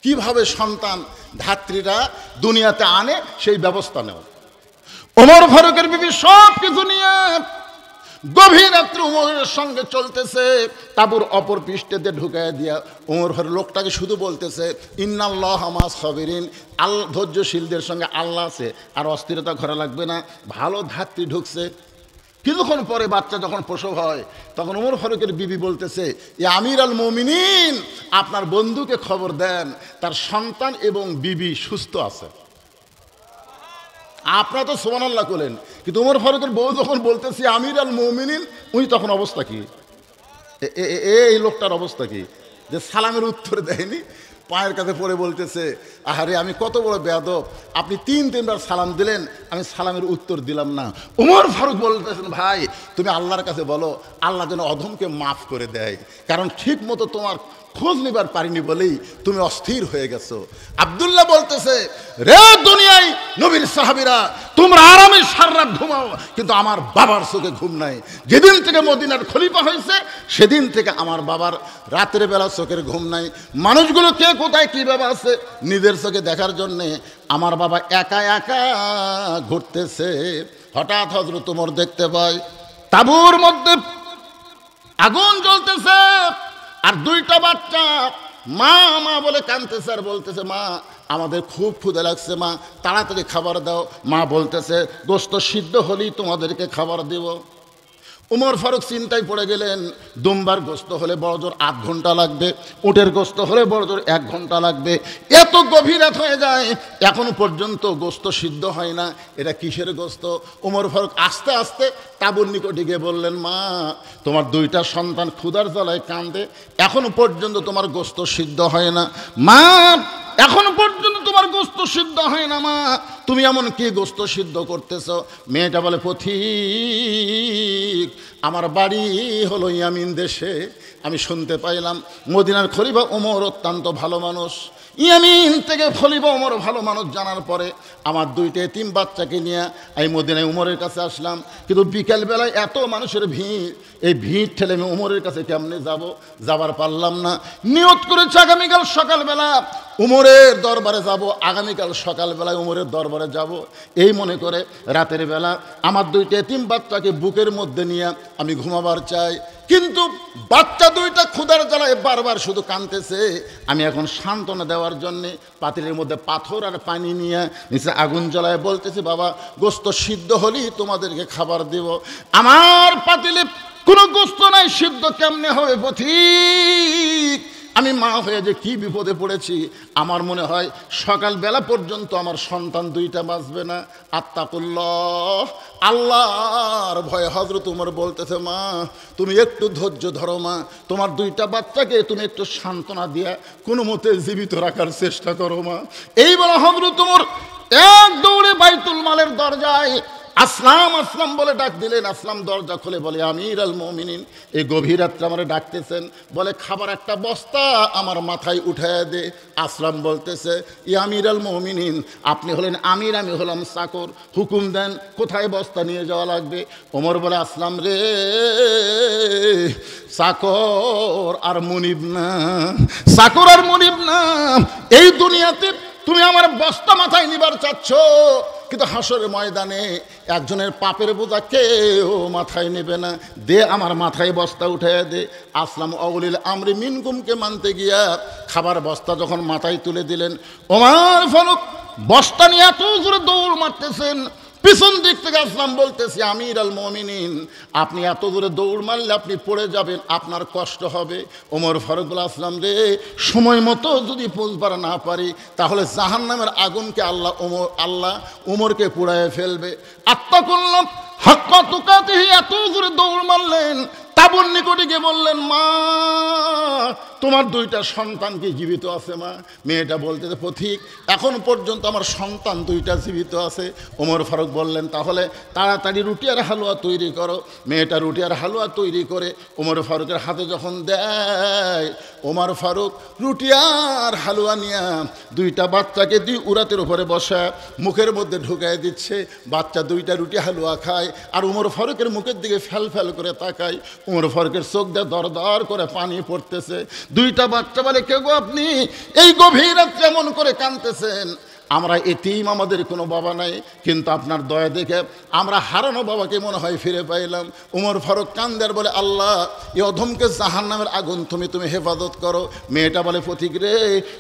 [SPEAKER 1] কিভাবে সন্তান ধাত্রীরা দুনিয়াতে আনে সেই ব্যবস্থা নেও। ওমর ফারুকের বিবি সব কিছু নিয়ে গভীর রাত্রে উমরের সঙ্গে চলতেছে, তাবুর অপর পৃষ্ঠেতে ঢুকাই দিয়া উমর ফারুক লোকটাকে শুধু বলতেছে ইন্নাল্লাহা মা'আস সাবিরিন, আল্লাহ ধৈর্যশীলদের সঙ্গে আল্লাহ আছে, আর অস্থিরতা ঘরে লাগবে না। ভালো ধাত্রী ঢুকছে। কিছুক্ষণ পরে বাচ্চা যখন প্রসব হয় তখন উমর ফারুকের বিবি বলতেছে এ আমির আল মুমিনিন, আপনার বন্ধুকে খবর দেন তার সন্তান এবং বিবি সুস্থ আছে। আপনারা তো সুবহানাল্লাহ করলেন, কিন্তু উমর ফারুকের বউ যখন বলতেছে আমির আল মুমিনিন, উনি তখন অবস্থা কি? এই লোকটার অবস্থা কি যে সালামের উত্তর দেয়নি, পায়ের কাছে পড়ে বলতেছে আহারে আমি কত বড় বেয়াদব, আপনি 3-3বার সালাম দিলেন, আমি সালামের উত্তর দিলাম না। উমর ফারুক বলতেছেন ভাই তুমি আল্লাহর কাছে বলো আল্লাহ যেন অধমকে মাফ করে দেয়, কারণ ঠিক মতো তোমার খোঁজ নিবার পারিনি বলেই তুমি অস্থির হয়ে গেছো। আব্দুল্লাহ বলতেছে রে দুনিয়ায় নবীর সাহাবীরা তোমরা আরামে সারা ঘুমাও, কিন্তু আমার বাবার চোখে ঘুম নাই। যেদিন থেকে মদিনার খলিফা হয়েছে সেদিন থেকে আমার বাবার রাতের বেলা চোখের ঘুম নাই। মানুষগুলো কে কোথায় কীভাবে আছে নিজের চোখে দেখার জন্যে আমার বাবা একা একা ঘুরতেছে। হঠাৎ হযরত ওমর দেখতে পায় তাঁবুর মধ্যে আগুন জ্বলতেছে, আর 2টা বাচ্চা মা মা বলে কাঁদতেছে, আর বলতেছে মা আমাদের খুব ক্ষুধা লাগছে, মা তাড়াতাড়ি খাবার দাও। মা বলতেছে গোশত সিদ্ধ হলেই তোমাদেরকে খাবার দেব। উমর ফারুক চিন্তায় পড়ে গেলেন, দুম্বার গোশত হলে বড় জোর 8 ঘন্টা লাগবে, উটের গোশত হলে বড় জোর 1 ঘন্টা লাগবে। এত গভীর রাত হয়ে যায় এখনো পর্যন্ত গোশত সিদ্ধ হয় না, এটা কিসের গোশত? উমর ফারুক আস্তে আস্তে তাঁবুর নিকটে গিয়ে বললেন মা তোমার 2টা সন্তান ক্ষুধার জ্বালায় কাঁদে, এখনো পর্যন্ত তোমার গোশত সিদ্ধ হয় না। মা এখনো পর্যন্ত তোমার গোশত সিদ্ধ হয় না, মা তুমি এমন কি গোশত সিদ্ধ করতেছ? মেয়েটা বলে পথিক আমার বাড়ি হলো ইয়ামিন দেশে, আমি শুনতে পাইলাম মদিনার খলিফা ওমর অত্যন্ত ভালো মানুষ। ইয়ামিন থেকে খলিফা ওমর ভালো মানুষ জানার পরে আমার 2টা এতিম বাচ্চাকে নিয়ে আমি মদিনায় উমরের কাছে আসলাম, কিন্তু বিকেলবেলায় এত মানুষের ভিড়, এই ভিড় ঠেলে আমি উমরের কাছে কেমনে যাব, যাবার পারলাম না। নিয়ত করেছে আগামীকাল সকালবেলা উমরের দরবারে যাব, আগামীকাল সকালবেলায় উমরের দরবারে যাব, এই মনে করে রাতের বেলা আমার দুইটা এতিম বাচ্চাকে বুকের মধ্যে নিয়ে আমি ঘুমাবার চাই। কিন্তু বাচ্চা দুইটা ক্ষুধার জ্বালায় বারবার শুধু কাঁদতেছে। আমি এখন সান্ত্বনা দেওয়ার জন্যে পাতিলের মধ্যে পাথর আর পানি নিয়ে নিচে আগুন জ্বালায় বলতেছে, বাবা গোস্ত সিদ্ধ হলেই তোমাদেরকে খাবার দেব। আমার পাতিলে কোনো গোস্ত নাই, সিদ্ধ কেমনে হবে পথিক? আমি মা হয়ে যে কি বিপদে পড়েছি। আমার মনে হয় সকালবেলা পর্যন্ত আমার সন্তান দুইটা বাঁচবে না। আত্তাকুল্লাহ, আল্লাহর ভয়ে হযরত উমর বলতেছে, মা তুমি একটু ধৈর্য ধরো মা, তোমার দুইটা বাচ্চাকে তুমি একটু সান্ত্বনা দিয়া কোনো মতে জীবিত রাখার চেষ্টা করো মা। এই বলে হযরত উমর এক দৌড়ে বাইতুল মালের দরজায় আসলাম আসলাম বলে ডাক দিলেন। আসলাম দরজা খুলে বলে, আমির আল মুমিনিন, এই গভীর রাত্রে আমার ডাকতেছেন, বলে খাবার একটা বস্তা আমার মাথায় উঠায় দে। আসলাম বলতেছে, ই আমির আল মুমিনিন, আপনি হলেন আমির, আমি হলাম চাকর, হুকুম দেন কোথায় বস্তা নিয়ে যাওয়া লাগবে। ওমর বলে, আসলাম রে, চাকর আর মুনিব না, চাকর আর মুনিব না, এই দুনিয়াতে তুমি আমার বস্তা মাথায় নিবার চাচ্ছ, কিন্তু হাসরের ময়দানে একজনের পাপের বোঝা কেউ মাথায় নেবে না, দে আমার মাথায় বস্তা উঠাইয়া দে। আসলাম অউলিল আমরি মিনকুমকে মানতে গিয়া খাবার বস্তা যখন মাথায় তুলে দিলেন, ওমর ফারুক বস্তা নিয়ে এত জোরে দৌড় মারতেছেন, পিছন দিক থেকে আসলাম বলতেছি, আমির আল মুমিনিন, আপনি এত দূরে দৌড় মারলে আপনি পড়ে যাবেন, আপনার কষ্ট হবে। ওমর ফারুক বলে, আসলাম রে, সময় মতো যদি পৌঁছবার না পারি তাহলে জাহান্নামের আগুনকে আল্লাহ উমরকে পুড়ায় ফেলবে। আত্তাকুল্লাহ হাক্কা তুকাতিহি, এত দূরে দৌড় মারলেন। তাবুর নিকটে গিয়ে বললেন, মা তোমার দুইটা সন্তান কি জীবিত আছে মা? মেয়েটা বলতেছে, পথিক এখন পর্যন্ত আমার সন্তান দুইটা জীবিত আছে। ওমর ফারুক বললেন, তাহলে তাড়াতাড়ি রুটি আর হালুয়া তৈরি করো। মেয়েটা রুটি আর হালুয়া তৈরি করে ওমর ফারুকের হাতে যখন দেয়, ওমর ফারুক রুটি আর হালুয়া নিয়ে দুইটা বাচ্চাকে উরাতের উপরে বসা মুখের মধ্যে ঢুকায় দিচ্ছে। বাচ্চা দুইটা রুটি হালুয়া খায় আর ওমর ফারুকের মুখের দিকে ফ্যাল ফ্যাল করে তাকায়। ওমর ফারুকের চোখ দিয়ে দর দর করে পানি পড়তেছে। দুইটা বাচ্চা বলে, কে গো আপনি, এই গভীর রাতে এমন করে কাঁদতেছেন? আমরা এতিম, আমাদের কোনো বাবা নাই, কিন্তু আপনার দয়া দেখে আমরা হারানো বাবাকে মনে হয় ফিরে পাইলাম। ওমর ফারুক কান্দার বলে, আল্লাহ এই অধমকে জাহান্নামের আগুন তুমি হেফাজত করো। মেয়েটা বলে, পথিক রে,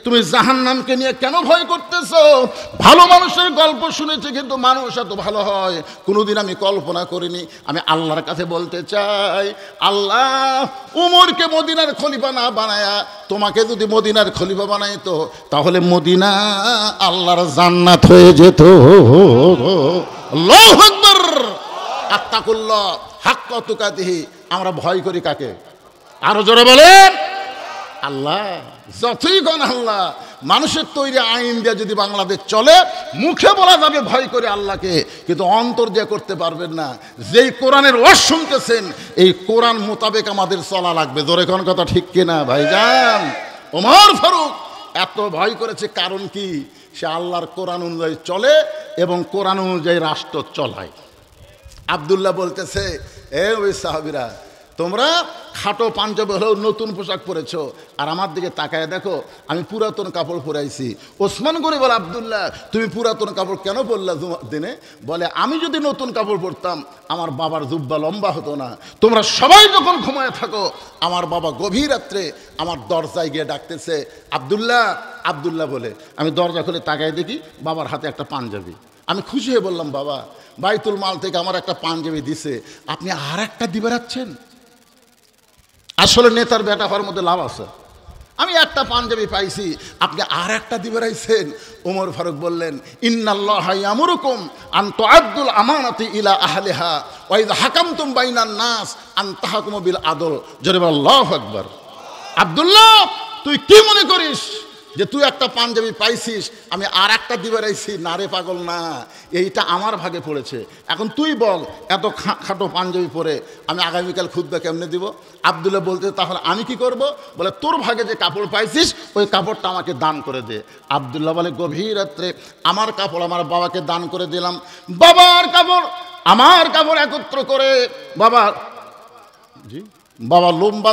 [SPEAKER 1] তুমি জাহান্নামকে নিয়ে কেন ভয় করতেছো? ভালো মানুষের গল্প শুনেছি, কিন্তু মানুষ এত ভালো হয় কোনোদিন আমি কল্পনা করিনি। আমি আল্লাহর কাছে বলতে চাই, আল্লাহ উমরকে মদিনার খলিফা না বানায়া তোমাকে যদি মদিনার খলিফা বানাইতো, তাহলে মদিনা আল্লাহর জান্নাত হয়ে যেত। আল্লাহু আকবার। আত্তাকুল্লাহ হাক্কা তুকাতিহি, আমরা ভয় করি কাকে? আরো জোরে বলেন, আল্লাহ। যতই গণ আল্লাহ, মানুষের তৈরি আইন দিয়ে যদি বাংলাদেশ চলে, মুখে বলা যাবে ভয় করে আল্লাহকে, কিন্তু অন্তর দিয়ে করতে পারবেন না। যেই কোরআনের ওয়াজ শুনতেছেন, এই কোরআন মোতাবেক আমাদের চলা লাগবে। জোরে কোন কথা ঠিক কিনা ভাইজান? ওমর ফারুক এত ভয় করেছে, কারণ কি? সে আল্লাহর কোরআন অনুযায়ী চলে এবং কোরআন অনুযায়ী রাষ্ট্র চলায়। আব্দুল্লাহ বলতেছে, ওই সাহাবীরা, তোমরা খাটো পাঞ্জাবি হলেও নতুন পোশাক পরেছো, আর আমার দিকে তাকায় দেখো আমি পুরাতন কাপড় পরাইছি। ওসমান গনি বলে, আব্দুল্লাহ তুমি পুরাতন কাপড় কেন পরলা দিনে? বলে, আমি যদি নতুন কাপড় পরতাম আমার বাবার জুব্বা লম্বা হতো না। তোমরা সবাই যখন ঘুমায় থাকো, আমার বাবা গভীর রাত্রে আমার দরজায় গিয়ে ডাকতেছে, আব্দুল্লাহ আব্দুল্লাহ বলে। আমি দরজা খুলে তাকায় দেখি বাবার হাতে একটা পাঞ্জাবি। আমি খুশি হয়ে বললাম, বাবা বাইতুল মাল থেকে আমার একটা পাঞ্জাবি দিছে, আপনি আর একটা দিবে রাখছেন? আসলে নেতার বেটা হওয়ার মধ্যে লাভ আছে। আমি একটা পাঞ্জাবি পাইছি, আপনি আর একটা দিবে রাইছেন। ওমর ফারুক বললেন, ইন্নাল্লাহা ইয়ামুরুকুম আন তুআদ্দুল আমানাতি ইলা আহলিহা ওয়া ইযা হাকামতুম বাইনান নাস আন তাহকুমু বিল আদল। জোরে বল আল্লাহু আকবার। আব্দুল্লাহ, তুই কি মনে করিস যে তুই একটা পাঞ্জাবি পাইছিস, আমি আর একটা দিবে রাইছি? না রে পাগল, না, এইটা আমার ভাগে পড়েছে। এখন তুই বল, এত খাটো পাঞ্জাবি পরে আমি আগামীকাল খুতবা কেমনে দিব? আব্দুল্লাহ বলতে, তাহলে আমি কি করব? বলে, তোর ভাগে যে কাপড় পাইছিস ওই কাপড়টা আমাকে দান করে দে। আব্দুল্লাহ বলে, গভীর রাত্রে আমার কাপড় আমার বাবাকে দান করে দিলাম। বাবার কাপড় আমার কাপড় একত্র করে বাবা লম্বা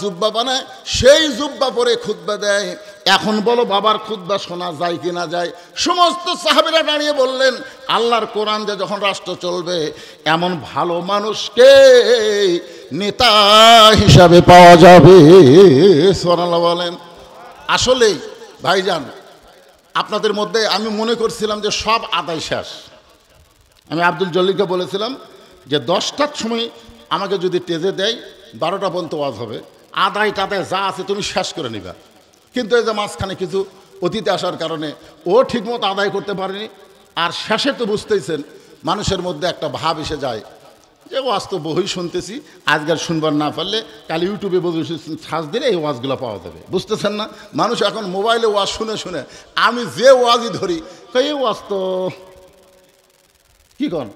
[SPEAKER 1] জুব্বা বানায় সেই জুব্বা পরে খুতবা দেয়। এখন বলো বাবার খুতবা শোনা যায় কি না যায়? সমস্ত সাহাবীরা দাঁড়িয়ে বললেন, আল্লাহর কোরআন যে যখন রাষ্ট্র চলবে, এমন ভালো মানুষকে নেতা হিসাবে পাওয়া যাবে। সুবহানাল্লাহ বলেন। আসলেই ভাইজান, আপনাদের মধ্যে আমি মনে করছিলাম যে সব আদায় শেষ। আমি আব্দুল জলিলকে বলেছিলাম যে 10টার সময় আমাকে যদি টেজে দেয় 12টা পর্যন্ত ওয়াজ হবে, আদায় টাদায় যা আছে তুমি শেষ করে নিবা। কিন্তু এই যে মাঝখানে কিছু অতিথি আসার কারণে ও ঠিকমতো আদায় করতে পারেনি। আর শেষে তো বুঝতেইছেন মানুষের মধ্যে একটা ভাব এসে যায় যে ওয়াজ তো বহুই শুনতেছি, আজকাল শুনবার না পারলে কাল ইউটিউবে বসে সার্চ দিলে এই ওয়াজগুলো পাওয়া যাবে। বুঝতেছেন না? মানুষ এখন মোবাইলে ওয়াজ শুনে শুনে আমি যে ওয়াজই ধরি এই ওয়াজ তো কি কন,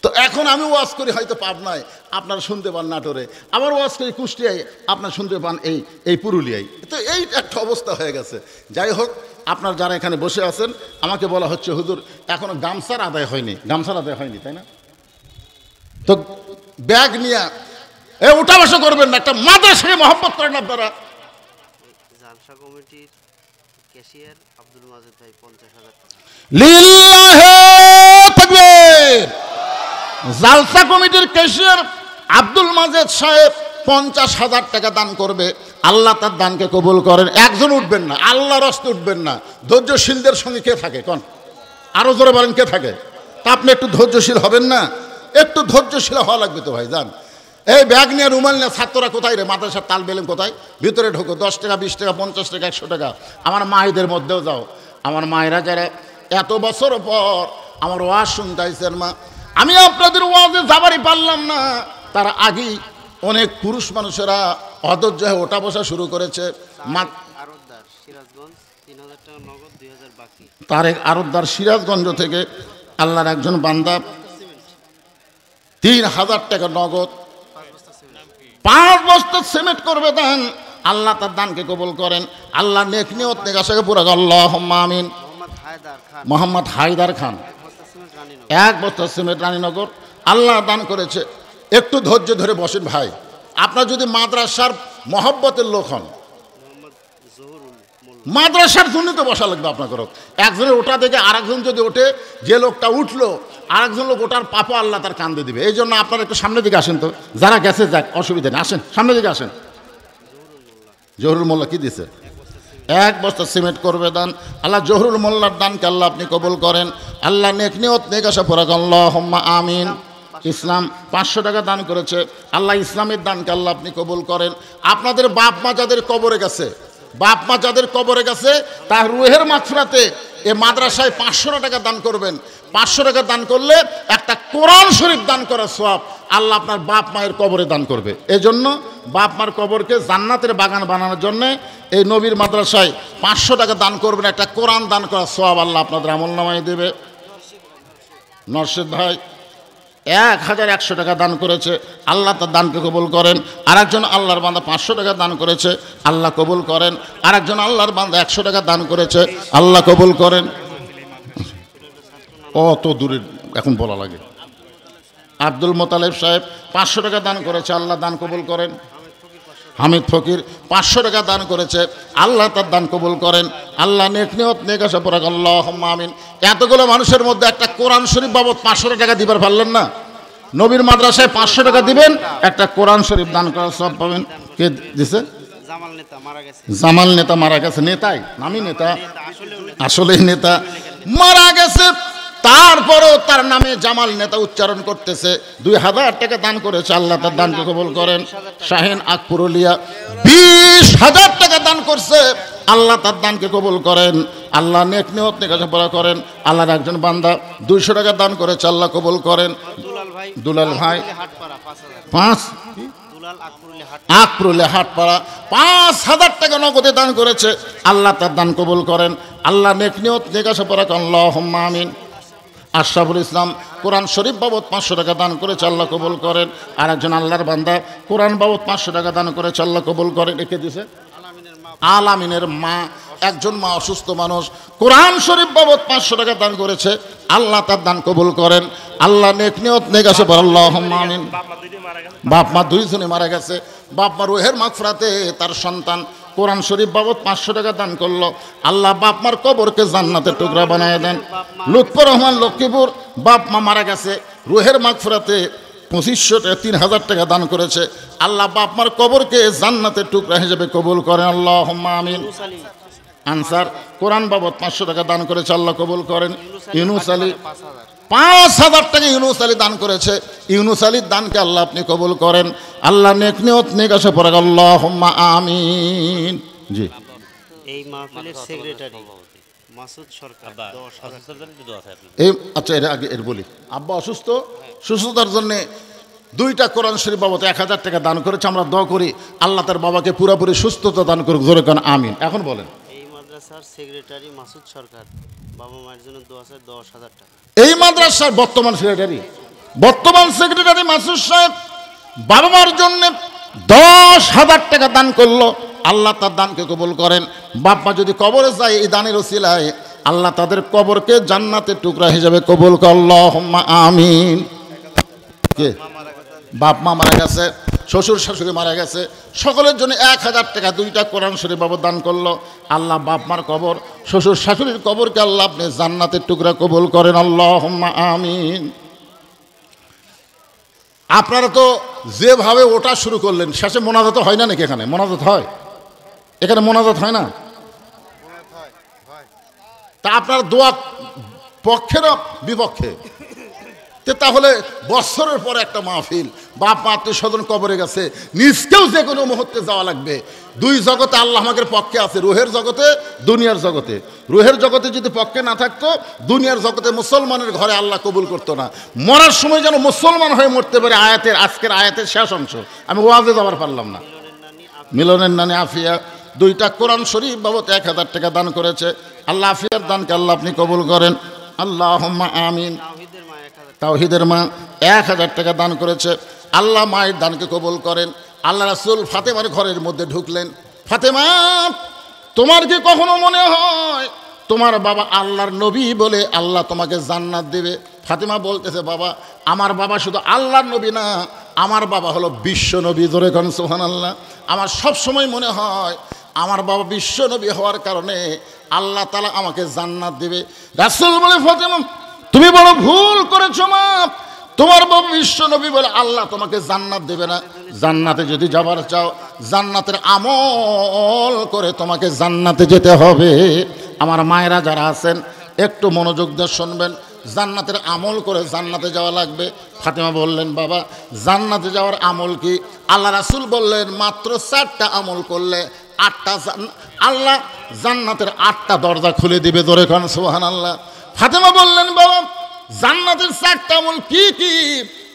[SPEAKER 1] তো এখন আমি ওয়াজ করি হয়তো পাবনায়, আপনারা শুনতে পান নাটোরে, আবার ওয়াজ করি কুষ্টিয়ায়, আপনারা শুনতে পান এই পুরুলিয়ায়। তো এই একটা অবস্থা হয়ে গেছে। যাই হোক, আপনার যারা এখানে বসে আছেন, আমাকে বলা হচ্ছে হুজুর এখনো গামছার আদায় হয়নি, গামছার আদায় হয়নি, তাই না? তো ব্যাগ নিয়ে উঠা বসা করবেন না, একটা মাদ্রাসাকে মহব্বত করেন আপনারা।
[SPEAKER 2] জালসা কমিটির ক্যাশিয়ার আব্দুল মাজেদ ভাই 50,000 টাকা।
[SPEAKER 1] লিল্লাহি তাকবীর। জালসা কমিটির ক্যাশিয়ার আব্দুল মাজেদ সাহেব 50,000 টাকা দান করবে। আল্লাহ তার দানকে কবুল করেন। একজন উঠবেন না, আল্লাহর রাস্তে উঠবেন না। ধৈর্যশীলদের সঙ্গে কে থাকে কোন? আরো জোরে বলেন কে থাকে? তা আপনি একটু ধৈর্যশীল হবেন না? একটু ধৈর্যশীল হওয়া লাগবে তো ভাই। যান, এই ব্যাগ নিয়ে রুমাল নিয়ে ছাত্ররা কোথায় রে? মাদ্রাসার তাল বেলেন কোথায়? ভিতরে ঢোকো, 10 টাকা 20 টাকা 50 টাকা 100 টাকা। আমার মায়েদের মধ্যেও যাও, আমার মায়েরা যারা এত বছর পর আমার ওয়াজ শুনতে আইছেন, মা আমি আপনাদের ওয়াজে যাবারই পারলাম না, তার আগেই অনেক পুরুষ মানুষেরা অধৈর্য হয়ে ওঠা বসা শুরু করেছে।
[SPEAKER 2] আরতদার সিরাজগঞ্জ 3,000 টাকা নগদ, 2,000 বাকি।
[SPEAKER 1] তারেক আরতদার সিরাজগঞ্জ থেকে আল্লাহর একজন বান্দা 3,000 টাকা নগদ, 5 বস্তা সিমেন্ট করবে দান। আল্লাহ তার দানকে কবুল করেন। আল্লাহ নেক নিয়ত নেক আশাকে পুরা করেন। আল্লাহুম্মা আমিন। মোহাম্মদ হায়দার খান 1 বস্তা সিমেন্ট রানীনগর আল্লাহ দান করেছে। একটু ধৈর্য ধরে বসেন ভাই। আপনার যদি মাদ্রাসার মহব্বতের লোক হন, মাদ্রাসার জন্য তো বসা লাগবে আপনাকে। একজনের ওটা দেখে আরেকজন যদি ওঠে, যে লোকটা উঠলো আরেকজন লোক ওটার পাপও আল্লাহ তার কান্দে দিবে। এই জন্য আপনারা একটু সামনের দিকে আসেন তো, যারা গেছে যাক, অসুবিধা নেই, আসেন সামনের দিকে আসেন। জহুরুল মোল্লা কি দিছে? 1 বস্তা সিমেন্ট করবে দান। আল্লাহ জহুরুল মোল্লার দানকে আল্লাহ আপনি কবুল করেন। আল্লাহ নেক নিয়ত নেক আশা পুরা করেন। আল্লাহুম্মা আমিন। ইসলাম 500 টাকা দান করেছে। আল্লাহ ইসলামের দানকে আল্লাহ আপনি কবুল করেন। আপনাদের বাপ মা যাদের কবরে গেছে, বাপ মা যাদের কবরে গেছে, তার রুহের মাগফিরাতে এ মাদ্রাসায় 500 টাকা দান করবেন। 500 টাকা দান করলে একটা কোরআন শরীফ দান করার সওয়াব আল্লাহ আপনার বাপ মায়ের কবরে দান করবে। এই জন্য বাপ মার কবরকে জান্নাতের বাগান বানানোর জন্য এই নবীর মাদ্রাসায় 500 টাকা দান করবেন। একটা কোরআন দান করার সওয়াব আল্লাহ আপনাদের আমলনামায় দেবে। নরশেদ ভাই 1,100 টাকা দান করেছে। আল্লাহ তার দানকে কবুল করেন। আরেকজন আল্লাহর বান্দা 500 টাকা দান করেছে। আল্লাহ কবুল করেন। আরেকজন আল্লাহর বান্দা 100 টাকা দান করেছে। আল্লাহ কবুল করেন। অত দূরে এখন বলা লাগে। আব্দুল মোতালেব সাহেব 500 টাকা দান করেছে। আল্লাহ দান কবুল করেন। হামিদ ফকির 500 টাকা দান করেছে। আল্লাহ তার দান কবুল করেন। আল্লাহ নেক নিয়ত নেক আশা পুরা করেন। আল্লাহুম্মা আমিন। এতগুলো মানুষের মধ্যে একটা কোরআন শরীফ বাবদ 500 টাকা দিবার পারলেন না? নবীর মাদ্রাসায় 500 টাকা দিবেন, একটা কোরআন শরীফ দান করার সব পাবেন। কে দিছে?
[SPEAKER 2] জামাল নেতা মারা গেছে।
[SPEAKER 1] জামাল নেতা মারা গেছে। নেতাই নামই নেতা, আসলেই নেতা মারা গেছে। তারপরও তার নামে জামাল নেতা উচ্চারণ করতেছে। 2,000 টাকা দান করেছে। আল্লাহ তার দানকে কবুল করেন। শাহিন আকপুরুলিয়া 20,000 টাকা দান করছে। আল্লাহ তার দানকে কবুল করেন। আল্লাহ নেক নিয়ত নেক আশা পুরা করেন। আল্লাহর একজন বান্দা 200 টাকা দান করেছে। আল্লাহ কবুল করেন। দুলাল ভাই 5 আকপুরুলিয়া হাটপাড়া 5,000 টাকা নগদে দান করেছে। আল্লাহ তার দান কবুল করেন। আল্লাহ নেক নিয়ত নেক আশা পুরা করেন। আল্লাহুম্মা আমিন। আশরাফুল ইসলাম কোরআন শরীফ বাবদ 500 টাকা দান করেছে। আল্লাহ কবুল করেন। আর একজন আল্লাহর বান্দা কোরআন বাবদ 500 টাকা দান করেছে। আল্লাহ কবুল করেন। রেখে দিছে আলামিনের মা, একজন মা অসুস্থ মানুষ, কোরআন শরীফ বাবদ 500 টাকা দান করেছে। আল্লাহ তার দান কবুল করেন। আল্লাহ নেক নিয়ত নেক আশা পুরা আল্লাহুম্মা আমিন। বাপ মা 2 জনে মারা গেছে। বাপ মা রুহের মাগফিরাতে তার সন্তান কোরআন শরীফ বাবদ 500 টাকা দান করলো, আল্লাহ বাপ মার কবরকে জান্নাতের টুকরা বানায় দেন। লুৎফর রহমান লক্ষ্মীপুর, বাপ মা মারা গেছে, রুহের মাগফিরাতে 2500 টাকা 3000 টাকা দান করেছে, আল্লাহ বাপ মার কবরকে জান্নাতের টুকরা হিসেবে কবুল করেন, আল্লাহুম্মা আমিন। আনসার কোরআন বাবদ 500 টাকা দান করেছে, আল্লাহ কবুল করেন। ইউনুস আলী 5000 টাকা ইউনুস আলী দান করেছে, ইউনুস আলীর দানকে আল্লাহ আপনি কবুল করেন। আল্লাহ নেক নিয়ত নেক আশা পড়ে, আল্লাহুম্মা আমিন। জি,
[SPEAKER 2] এই মাহফিলের সেক্রেটারি মাসুদ সরকার 10,000
[SPEAKER 1] এই আচ্ছা এর আগে এর বলি, আব্বা অসুস্থ, সুস্থতার জন্যে 2টা কোরআন শরীফ বাবদ 1000 টাকা দান করেছে। আমরা দোয়া করি আল্লাহ তার বাবাকে পুরোপুরি সুস্থতা দান করুক, জোরে কান আমিন। এখন বলেন,
[SPEAKER 2] এই মাদ্রাসার সেক্রেটারি মাসুদ সরকার বাবা মায়ের জন্য 10,000 টাকা।
[SPEAKER 1] এই মাদ্রাসার বর্তমান সেক্রেটারি মাসুদ সাহেব বাবা মার জন্য 10,000 টাকা দান করলো, আল্লাহ তার দানকে কবুল করেন। বাপ্পা যদি কবরে যায় এই দানের ওসিলায় আল্লাহ তাদের কবরকে জান্নাতের টুকরা হিসেবে কবুল কর, আল্লাহুম্মা আমিন। কে বাপ মা মারা গেছে, শ্বশুর শাশুড়ি মারা গেছে, সকলের জন্য 1000 টাকা 2টা কোরআন শরীফ বাবদ দান করলো, আল্লাহ বাপ মার কবর, শ্বশুর শাশুড়ির কবরকে আল্লাহ আপনি জান্নাতের টুকরা কবুল করেন, আল্লাহুম্মা আমিন। আপনারা তো যেভাবে ওটা শুরু করলেন, শেষে মোনাজাত হয় না নাকি? এখানে মোনাজাত হয়, এখানে মোনাজাত হয় না? তা আপনার দোয়া পক্ষে না বিপক্ষে? তাহলে বছরের পর একটা মাহফিল, বাপ মা আত্মীয় স্বজন কবরে গেছে, নিজকেও যে কোনো মুহূর্তে যাওয়া লাগবে। 2 জগতে আল্লাহ আমাদের পক্ষে আছে, রুহের জগতে, দুনিয়ার জগতে। রুহের জগতে যদি পক্ষে না থাকতো, দুনিয়ার জগতে মুসলমানের ঘরে আল্লাহ কবুল করতো না। মরার সময় যেন মুসলমান হয়ে মরতে পারে, আজকের আয়াতের শেষ অংশ আমি ওয়াজে যাওয়ার পারলাম না। মিলনের নানি আফিয়া 2টা কোরআন শরীফ বাবদ 1000 টাকা দান করেছে, আল্লাহ আফিয়ার দানকে আল্লাহ আপনি কবুল করেন, আল্লাহুম্মা আমিন। তাওহীদের মা 1000 টাকা দান করেছে, আল্লাহ মায়ের দানকে কবুল করেন। আল্লাহ রাসূল ফাতেমার ঘরের মধ্যে ঢুকলেন, ফাতেমা তোমার কি কখনো মনে হয় তোমার বাবা আল্লাহর নবী বলে আল্লাহ তোমাকে জান্নাত দেবে? ফাতেমা বলতেছে, বাবা আমার বাবা শুধু আল্লাহর নবী না, আমার বাবা হলো বিশ্ব নবী, জোরে কোন সুবহানাল্লাহ। আমার সব সময় মনে হয় আমার বাবা বিশ্ব নবী হওয়ার কারণে আল্লাহ তাআলা আমাকে জান্নাত দেবে। রাসূল বলে, ফাতেমা তুমি বড় ভুল করেছো মা, তোমার বাবা বিশ্ব নবী বলে আল্লাহ তোমাকে জান্নাত দেবে না। জান্নাতে যদি যাবার চাও, জান্নাতের আমল করে তোমাকে জান্নাতে যেতে হবে। আমার মায়েরা যারা আছেন একটু মনোযোগ দিয়ে শুনবেন, জান্নাতের আমল করে জান্নাতে যাওয়া লাগবে। ফাতেমা বললেন, বাবা জান্নাতে যাওয়ার আমল কি? আল্লাহ রাসূল বললেন, মাত্র 4টা আমল করলে 8টা আল্লাহ জান্নাতের 8টা দরজা খুলে দিবে, জোরে কোন সুবহানাল্লাহ। ফাতেমা বললেন, বাবা জান্নাতের 4টা আমল কি কি?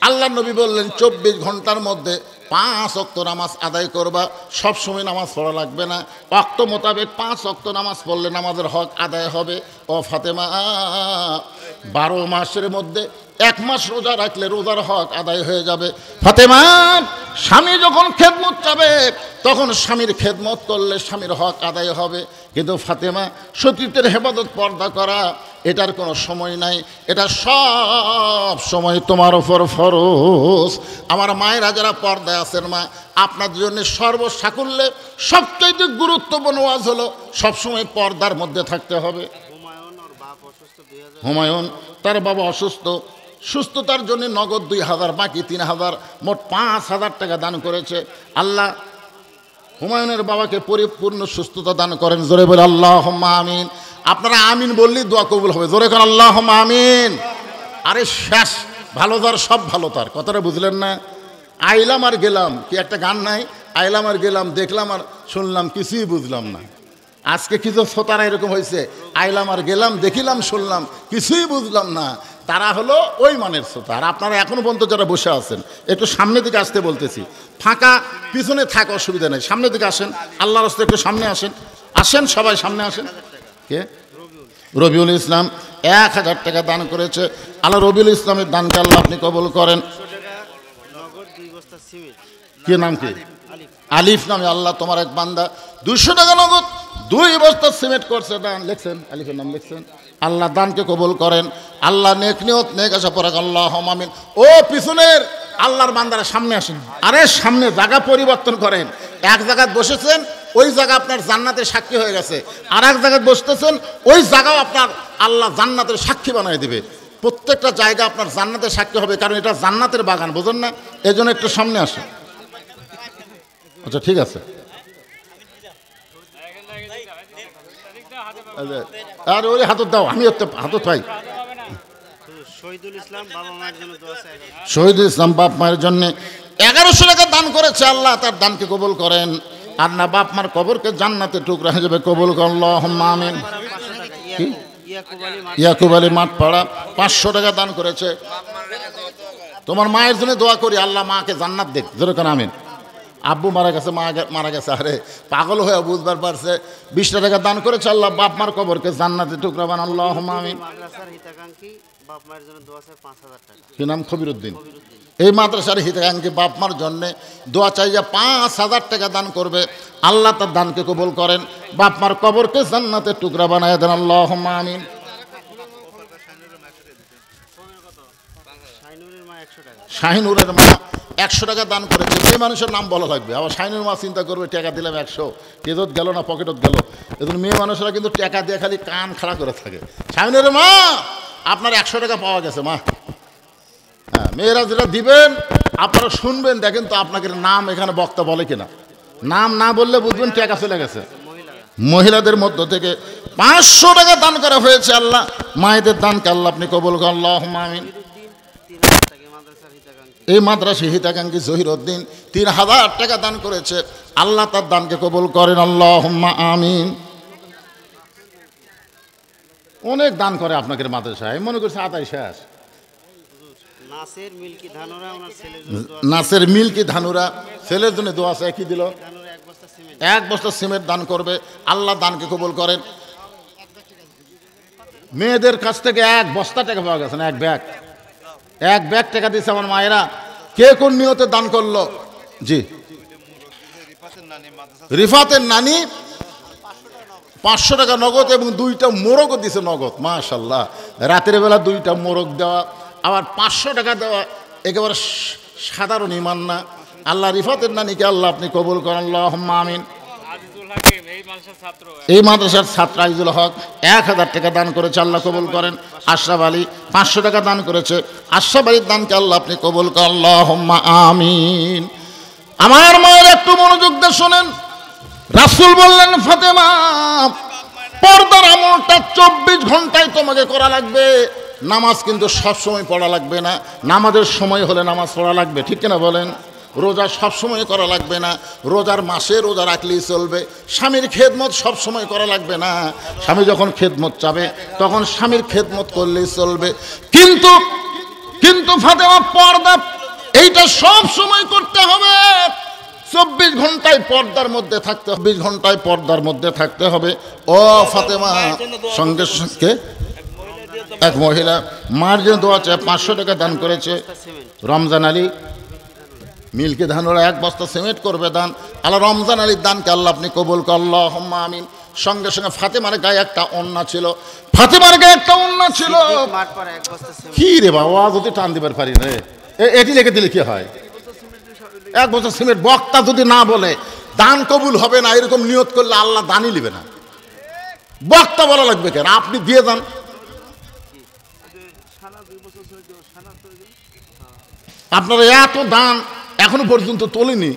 [SPEAKER 1] আল্লাহ নবী বললেন, 24 ঘন্টার মধ্যে 5 ওয়াক্ত নামাজ আদায় করবা। সব সময় নামাজ পড়া লাগবে না, ওয়াক্ত মোতাবেক 5 ওয়াক্ত নামাজ পড়লে নামাজের হক আদায় হবে। ও ফাতেমা 12 মাসের মধ্যে 1 মাস রোজা রাখলে রোজার হক আদায় হয়ে যাবে। ফাতেমা স্বামী যখন খেদমত চাবে তখন স্বামীর খেদমত করলে স্বামীর হক আদায় হবে। কিন্তু ফাতেমা সতীত্বের হেফাজত পর্দা করা এটার কোনো সময় নাই, এটা সব সময় তোমার ওপর ফরজ। আমার মায়েরা যারা পর্দায় আছেন মা, আপনাদের জন্য সর্বসাকুল্যে সবচেয়ে গুরুত্বপূর্ণ ওয়াজ হলো সবসময় পর্দার মধ্যে থাকতে হবে। হুমায়ুন তার বাবা অসুস্থ, সুস্থতার জন্য নগদ 2000, বাকি 3000, মোট 5000 টাকা দান করেছে। আল্লাহ হুমায়ুনের বাবাকে পরিপূর্ণ সুস্থতা দান করেন, জোরে বলে আল্লাহুম্মা আমিন। আপনারা আমিন বললেই দোয়া কবুল হবে, জোরে করেন আল্লাহুম্মা আমিন। আরে শেষ, ভালো তার সব ভালো তার, কথাটা বুঝলেন না? আইলাম আর গেলাম, কি একটা গান নাই? আইলাম আর গেলাম, দেখলাম আর শুনলাম, কিছুই বুঝলাম না। আজকে কিছু শ্রোতারা এরকম হয়েছে, আইলাম আর গেলাম, দেখিলাম শুনলাম, কিছুই বুঝলাম না। তারা হলো ওই মানের শ্রোতা। আর আপনারা এখনো পর্যন্ত যারা বসে আছেন একটু সামনের দিকে আসতে বলতেছি, ফাঁকা পিছনে থাক, অসুবিধা নেই, সামনের দিকে আসেন, আল্লাহর রাস্তায় একটু সামনে আসেন, আসেন সবাই সামনে আসেন। কে? রবিউল ইসলাম 1000 টাকা দান করেছে, আল্লাহ রবিউল ইসলামের দানকে আল্লাহ আপনি কবুল করেন। কি নাম কি? আলিফ নামে আল্লাহ তোমার এক বান্দা 200 টাকা নগদ 2 বস্তা সিমেন্ট করছে, দান লিখছেন, আলিফের নাম লিখছেন। আল্লাহ দানকে কবুল করেন, আল্লাহ নেক নিয়ত নেক আশা পরাক, আল্লাহুম্মা আমিন। ও পিছনের আল্লাহর বান্দারা সামনে আসেন, আরে সামনে জায়গা পরিবর্তন করেন, এক জায়গায় বসেছেন ওই জায়গা আপনার জান্নাতের সাক্ষী হয়ে গেছে। আর এক জায়গায় বসতেছেন, ওই জায়গাও আপনার আল্লাহ জান্নাতের সাক্ষী বানায় দিবে। প্রত্যেকটা জায়গা আপনার জান্নাতের সাক্ষী হবে, কারণ এটা জান্নাতের বাগান, বুঝুন না? এই জন্য একটু সামনে আসে। আচ্ছা ঠিক আছে। আর ওই হাতত দাও, আমি হাতত পাই।
[SPEAKER 2] শহীদুল ইসলাম বাবা মায়ের জন্য দোয়া চাই।
[SPEAKER 1] শহীদুল ইসলাম বাপ মায়ের জন্য 1100 টাকা দান করেছে, আল্লাহ তার দানকে কবুল করেন। আর না বাপ মার কবরকে জান্নাতে টুকরা হয়ে যাবে, কবুল করেন আল্লাহুম্মা আমিন। ইয়াকুব আলী মাঠপাড়া 500 টাকা দান করেছে। তোমার মায়ের জন্য দোয়া করি, আল্লাহ মাকে জান্নাত দেখ, যেরকম আমিন। আব্বু মারা গেছে, মা মারা গেছে, আরে পাগল হয়ে বুঝবার পারছে। 20 টাকা দান করেছে, আল্লাহ বাপ মার কবরকে জান্নাতে টুকরা বানান আল্লাহুম্মা আমিন।
[SPEAKER 2] মাদ্রাসার হিতাকাঙ্ক্ষী বাপ মায়ের জন্য দোয়া চাই 5000 টাকা।
[SPEAKER 1] কি নাম? খবিরউদ্দিন। এই মাদ্রাসার হিতাকাঙ্ক্ষী বাপ মার জন্য দোয়া চাই যে 5000 টাকা দান করবে, আল্লাহ তার দানকে কবুল করেন, বাপ মার কবরকে জান্নাতের টুকরা বানায় দেন আল্লাহুম্মা আমিন। শাহিনুরের মা 100 টাকা দান করেছে। যে মানুষের নাম বলা লাগবে, আবার শাহিনুর মা চিন্তা করবে টাকা দিলাম 100, কেজত গেল না পকেটত গেল। এজন্য মেয়ে মানুষরা কিন্তু টাকা দিয়ে খালি কান খাড়া করে থাকে। শাহিনুরের মা আপনার 100 টাকা পাওয়া গেছে মা। হ্যাঁ, মেয়েরা যেটা দিবেন আপনারা শুনবেন, দেখেন তো আপনাকে নাম এখানে বক্তা বলে কিনা। নাম না বললে বুঝবেন টাকা চলে গেছে। মহিলাদের মধ্য থেকে 500 টাকা দান করা হয়েছে, আল্লাহ মায়েদের দানকে আল্লাহ আপনি কবুল করেন আল্লাহুম্মা আমিন। এই মাদ্রাসা হিতাকাঙ্ক্ষী জহিরউদ্দিন 3000 টাকা দান করেছে, আল্লাহ তার দানকে কবুল করেন আল্লাহুম্মা আমিন। অনেক দান করে আপনাকে মাদ্রাসায়, আমি মনে করছি আদায় শেষ। নাসের মিল্কি ধানুরা ছেলের জন্য দোয়া আছে, কি দিল? 1 বস্তা সিমেন্ট দান করবে, আল্লাহ দানকে কবুল করেন। মেয়েদের কাছ থেকে 1 বস্তা টাকা পাওয়া গেছে না, 1 ব্যাগ টাকা দিচ্ছে আমার মায়েরা। কে কোন নিয়তে দান করলো? জি, রিফাতের নানি 500 টাকা নগদ এবং 2টা মোরগও দিছে নগদ। মাশাআল্লাহ, রাতের বেলা 2টা মোরগ দেওয়া, আবার 500 টাকা দেওয়া একেবারে সাধারণ ইমান না। আল্লাহ রিফাতের নানিকে আল্লাহ আপনি কবুল করেন আল্লাহুম্মা আমিন। এই মাদ্রাসার ছাত্র আজিজুল হক 1000 টাকা দান করেছে, আল্লাহ কবুল করেন। আশরাফ আলী 500 টাকা দান করেছে, আশরাফ আলীর দানকে আল্লাহ আপনি কবুল করেন আল্লাহুম্মা আমিন। আমার মায়ের একটু মনোযোগ দিয়ে শোনেন, রাসূল বললেন ফাতেমা পর্দার আমলটা 24 ঘন্টায় তোমাকে করা লাগবে। নামাজ কিন্তু সব সময় পড়া লাগবে না, নামাজের সময় হলে নামাজ পড়া লাগবে, ঠিক কিনা বলেন? রোজা সব সময় করা লাগবে না, রোজার মাসে রোজা রাখলেই চলবে। স্বামীর খেদমত সব সময় করা লাগবে না, স্বামী যখন খেদমত চাবে তখন স্বামীর খেদমত করলেই চলবে। কিন্তু কিন্তু ফাতেমা পর্দা এইটা সব সময় করতে হবে। 24 ঘন্টায় পর্দার মধ্যে থাকতে হবে, 24 ঘন্টায় পর্দার মধ্যে থাকতে হবে। ও ফাতেমা, সঙ্গে সঙ্গে এক মহিলা মার জন্য দোয়া চায়, 500 টাকা দান করেছে। রমজান আলী মিল্কি ধানুরা 1 বস্তা সিমেন্ট করবে দান, আল্লাহ রমজান আলীর দানকে আল্লাহ আপনি কবুল করেন আল্লাহুম্মা আমিন। সঙ্গে সঙ্গে ফাতেমার গায়ে একটা ওন্না ছিল, ফাতেমার গায়ে একটা ওন্না ছিল। কি রে বাবা, যদি টান দিবার পারি না রে, এটি লিখে দিলে কি হয়? 1 বস্তা সিমেন্ট। বক্তা যদি না বলে দান কবুল হবে না, এরকম নিয়ত করলে আল্লাহ দানই নেবে না। বক্তা বলা লাগবে কেন? আপনি দিয়ে যান। আপনারা এত দান এখনো পর্যন্ত তোলেনি,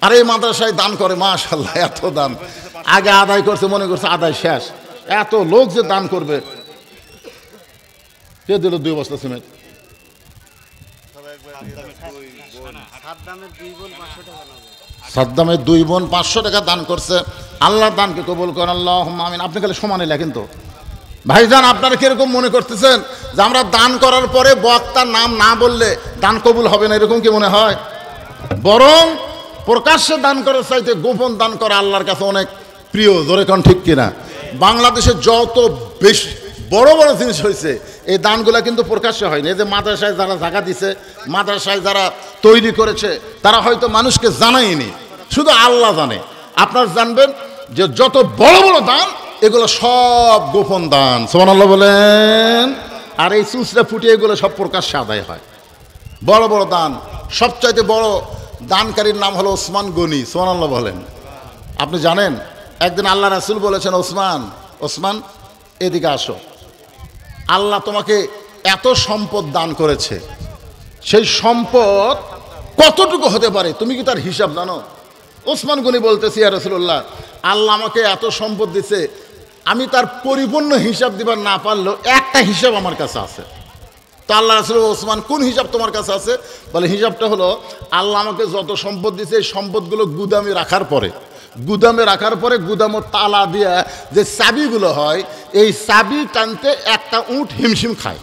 [SPEAKER 1] আর এই মাদ্রাসায় দান করে মাশাআল্লাহ, এত দান। আগে আদায় করছে, মনে করছে আদায় শেষ, এত লোক যে দান করবে। কে দিল 2 বস্তা সিমেন্ট? সাদ্দামের 2 বোন 500 টাকা দান করছে, আল্লাহ দানকে কবুল করেন আল্লাহুম্মা আমিন। আপনি খালি সমানে লেখেন তো ভাইজান, আপনারা কিরকম মনে করতেছেন যে আমরা দান করার পরে বক্তার নাম না বললে দান কবুল হবে না, এরকম কি মনে হয়? বরং প্রকাশ্যে দান করার চাইতে গোপন দান করা আল্লাহর কাছে অনেক প্রিয়, জোরে কোন ঠিক কিনা? বাংলাদেশে যত বেশি বড় বড় জিনিস হয়েছে এই দানগুলা কিন্তু প্রকাশ্যে হয়নি। এই যে মাদ্রাসায় যারা জায়গা দিছে, মাদ্রাসায় যারা তৈরি করেছে, তারা হয়তো মানুষকে জানায়নি, শুধু আল্লাহ জানে। আপনারা জানবেন যে যত বড় বড় দান এগুলো সব গোপন দান, সুবহানাল্লাহ বলেন। আর এই চুচরা ফুটিয়ে এগুলো সব প্রকাশ্যে আদায় হয়। বড় বড় দান, সবচাইতে বড় দানকারীর নাম হলো ওসমান গনি, সুবহানাল্লাহ বলেন। আপনি জানেন একদিন আল্লাহ রাসূল বলেছেন, ওসমান ওসমান এদিকে আসো, আল্লাহ তোমাকে এত সম্পদ দান করেছে, সেই সম্পদ কতটুকু হতে পারে তুমি কি তার হিসাব জানো? ওসমান গনি বলতেছি, ইয়া রাসূলুল্লাহ, আল্লাহ আমাকে এত সম্পদ দিছে, আমি তার পরিপূর্ণ হিসাব দিবার না পারলেও একটা হিসাব আমার কাছে আছে। তো আল্লাহ রাসূল, ওসমান কোন হিসাব তোমার কাছে আছে? বলে হিসাবটা হলো, আল্লাহ আমাকে যত সম্পদ দিছে এই সম্পদগুলো গুদামে রাখার পরে গুদামের তালা দিয়ে যে চাবিগুলো হয়, এই চাবি টানতে একটা উট হিমশিম খায়।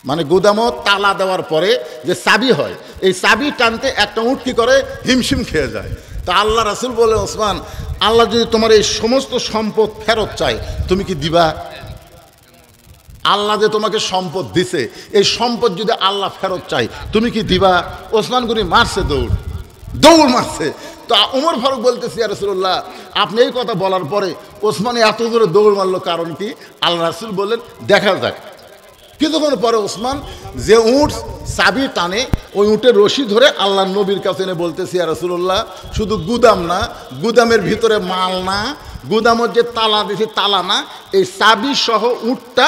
[SPEAKER 1] মানে গুদামত তালা দেওয়ার পরে যে চাবি হয়, এই চাবি টানতে একটা উট কি করে, হিমশিম খেয়ে যায়। তা আল্লাহ রাসূল বলে, ওসমান, আল্লাহ যদি তোমার এই সমস্ত সম্পদ ফেরত চায় তুমি কি দিবা? আল্লাহ যে তোমাকে সম্পদ দিছে, এই সম্পদ যদি আল্লাহ ফেরত চায় তুমি কি দিবা? ওসমান গনি মারছে, দৌড় মারছে। তো ওমর ফারুক বলতেছে, ইয়া রাসূলুল্লাহ, আপনি এই কথা বলার পরে ওসমানে এত জোরে দৌড় মারলো কারণ কি? আল্লাহ রাসূল বললেন দেখা যাক। কিছুক্ষণ পরে ওসমান যে উট চাবি টানে, ওই উটের রশি ধরে আল্লাহ নবীর কাছে এনে বলতেছে, ইয়া রাসূলুল্লাহ, শুধু গুদাম না, গুদামের ভিতরে মাল না, গুদামের যে তালা দিয়েছি তালা না, এই চাবি সহ উটটা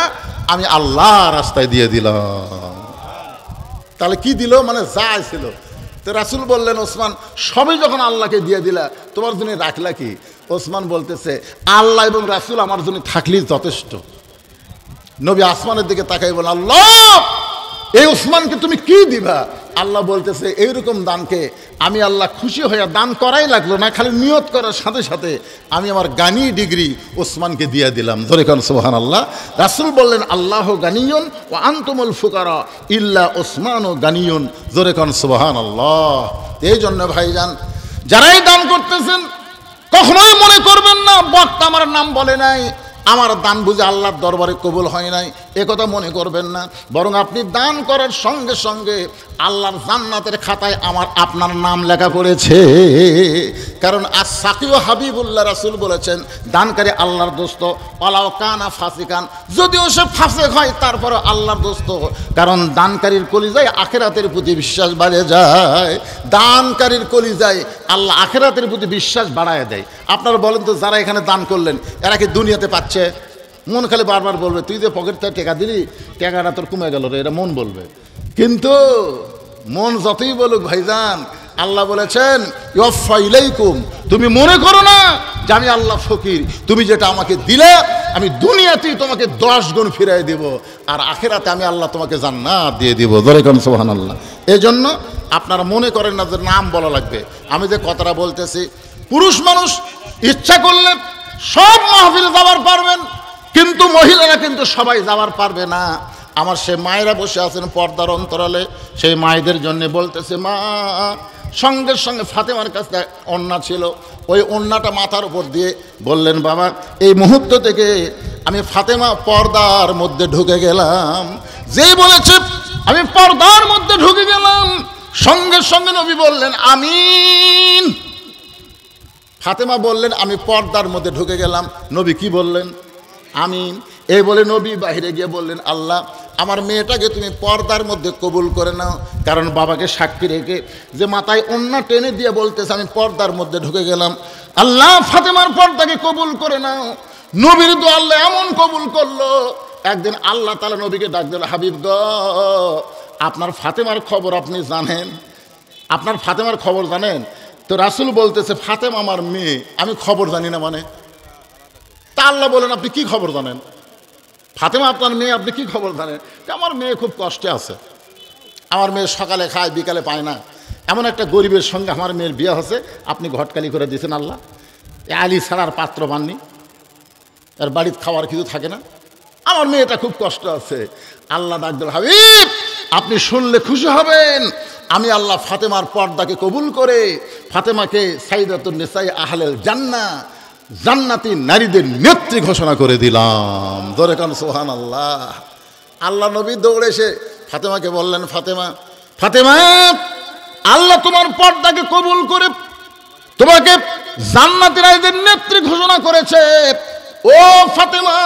[SPEAKER 1] আমি আল্লাহ রাস্তায় দিয়ে দিলাম। তাহলে কি দিল? মানে যা ছিল। তো রাসূল বললেন, ওসমান, সবই যখন আল্লাহকে দিয়ে দিলা, তোমার জন্য রাখলা কি? ওসমান বলতেছে, আল্লাহ এবং রাসূল আমার জন্য থাকলেই যথেষ্ট। নবী আসমানের দিকে তাকাই বলেন, আল্লাহ, এই ওসমানকে তুমি কি দিবা? আল্লাহ বলতেছে, এইরকম দানকে আমি আল্লাহ খুশি হয়ে দান করাই লাগলো না, খালি নিয়ত করার সাথে সাথে আমি আমার গানি ডিগ্রি ওসমানকে দিয়ে দিলাম। ধরে কারণ সুবহানাল্লাহ। রাসূল বললেন, আল্লাহ গানিয়ুন ওয়া আনতুমুল ফুকারা ইল্লা ওসমানও গানিয়ুন। ধরে কারণ সুবহানাল্লাহ। এই জন্য ভাইজান, যারাই দান করতেছেন কখনোই মনে করবেন না বক্তা আমার নাম বলে নাই, আমার দান বুঝে আল্লাহর দরবারে কবুল হয় নাই, একথা মনে করবেন না। বরং আপনি দান করার সঙ্গে সঙ্গে আল্লাহর জান্নাতের খাতায় আপনার নাম লেখা পড়েছে। কারণ আস-সাকিউ হাবিবুল্লাহ, রাসূল বলেছেন, দানকারী আল্লাহর দোস্ত, ওয়ালাউ কানা ফাসিকান, যদিও সে ফাসিক হয় তারপরে আল্লাহর দোস্ত। কারণ দানকারীর কলিজায় আখিরাতের প্রতি বিশ্বাস বাড়ে যায়। দানকারীর কলিজায় আল্লাহ আখিরাতের প্রতি বিশ্বাস বাড়ায় দেয়। আপনারা বলেন তো, যারা এখানে দান করলেন এরা কি দুনিয়াতে পাচ্ছে? মন খালি বারবার বলবে, তুই যে পকেট থেকে টাকা দিলি, টাকাটা তোর কমে গেল রে, এটা মন বলবে। কিন্তু মন যতই বলুক ভাইজান, আল্লাহ বলেছেন, ইউফা ইলাইকুম, তুমি মনে করো না যে আমি আল্লাহ ফকির, তুমি যেটা আমাকে দিলে আমি দুনিয়াতেই তোমাকে 10 গুণ ফিরাই দেব, আর আখিরাতে আমি আল্লাহ তোমাকে জান্নাত দিয়ে দিব। জোরে কোন সুবহানাল্লাহ। এই জন্য আপনারা মনে করেন না যে নাম বলা লাগবে। আমি যে কথাটা বলতেছি, পুরুষ মানুষ ইচ্ছা করলে সব মাহফিলে যাওয়ার পারবেন, কিন্তু মহিলারা কিন্তু সবাই যাওয়ার পারবে না। আমার সে মায়েরা বসে আছেন পর্দার অন্তরালে, সেই মায়েদের জন্য বলতেছে, মা, সঙ্গে সঙ্গে ফাতেমার কাছে ওড়না ছিল, ওই ওড়নাটা মাথার উপর দিয়ে বললেন, বাবা, এই মুহূর্ত থেকে আমি ফাতেমা পর্দার মধ্যে ঢুকে গেলাম। যেই বলেছে আমি পর্দার মধ্যে ঢুকে গেলাম, সঙ্গে সঙ্গে নবী বললেন আমিন। ফাতেমা বললেন আমি পর্দার মধ্যে ঢুকে গেলাম। নবী কি বললেন? আমিন। এই বলে নবী বাইরে গিয়ে বললেন, আল্লাহ, আমার মেয়েটাকে তুমি পর্দার মধ্যে কবুল করে নাও। কারণ বাবাকে সাক্ষী রেখে যে মাথায় ওড়না টেনে দিয়ে বলতেছে আমি পর্দার মধ্যে ঢুকে গেলাম, আল্লাহ ফাতেমার পর্দাকে কবুল করে নাও। নবীর দোয়া আল্লাহ এমন কবুল করলো, একদিন আল্লাহ তাআলা নবীকে ডাক দিল, হাবিব গ, আপনার ফাতেমার খবর আপনি জানেন? আপনার ফাতেমার খবর জানেন? তো রাসূল বলতেছে, ফাতেমা আমার মেয়ে, আমি খবর জানি না মানে? তা আল্লাহ বলেন, আপনি কি খবর জানেন? ফাতেমা আপনার মেয়ে, আপনি কি খবর জানেন? আমার মেয়ে খুব কষ্টে আছে, আমার মেয়ে সকালে খায় বিকালে পায় না, এমন একটা গরিবের সঙ্গে আমার মেয়ের বিয়ে হচ্ছে, আপনি ঘটকালি করে দিয়েছেন আল্লাহ। আলী ছাড়ার পাত্র পাননি, আর বাড়িতে খাওয়ার কিছু থাকে না, আমার মেয়েটা খুব কষ্ট আছে। আল্লাহ ডাক দিল, হাবিব, আপনি শুনলে খুশি হবেন, আমি আল্লাহ ফাতেমার পর্দাকে কবুল করে ফাতেমাকে সাইয়্যিদাতুন নিসাই আহলেল জান্নাহ, জান্নাতি নারীদের নেত্রী ঘোষণা করে দিলাম। ধরে কান সুবহানাল্লাহ। আল্লাহ নবী দৌড়ে এসে ফাতেমাকে বললেন, ফাতেমা, ফাতেমা, আল্লাহ তোমার পর্দাকে কবুল করে তোমাকে জান্নাতি নারীদের নেত্রী ঘোষণা করেছে। ও ফাতেমা,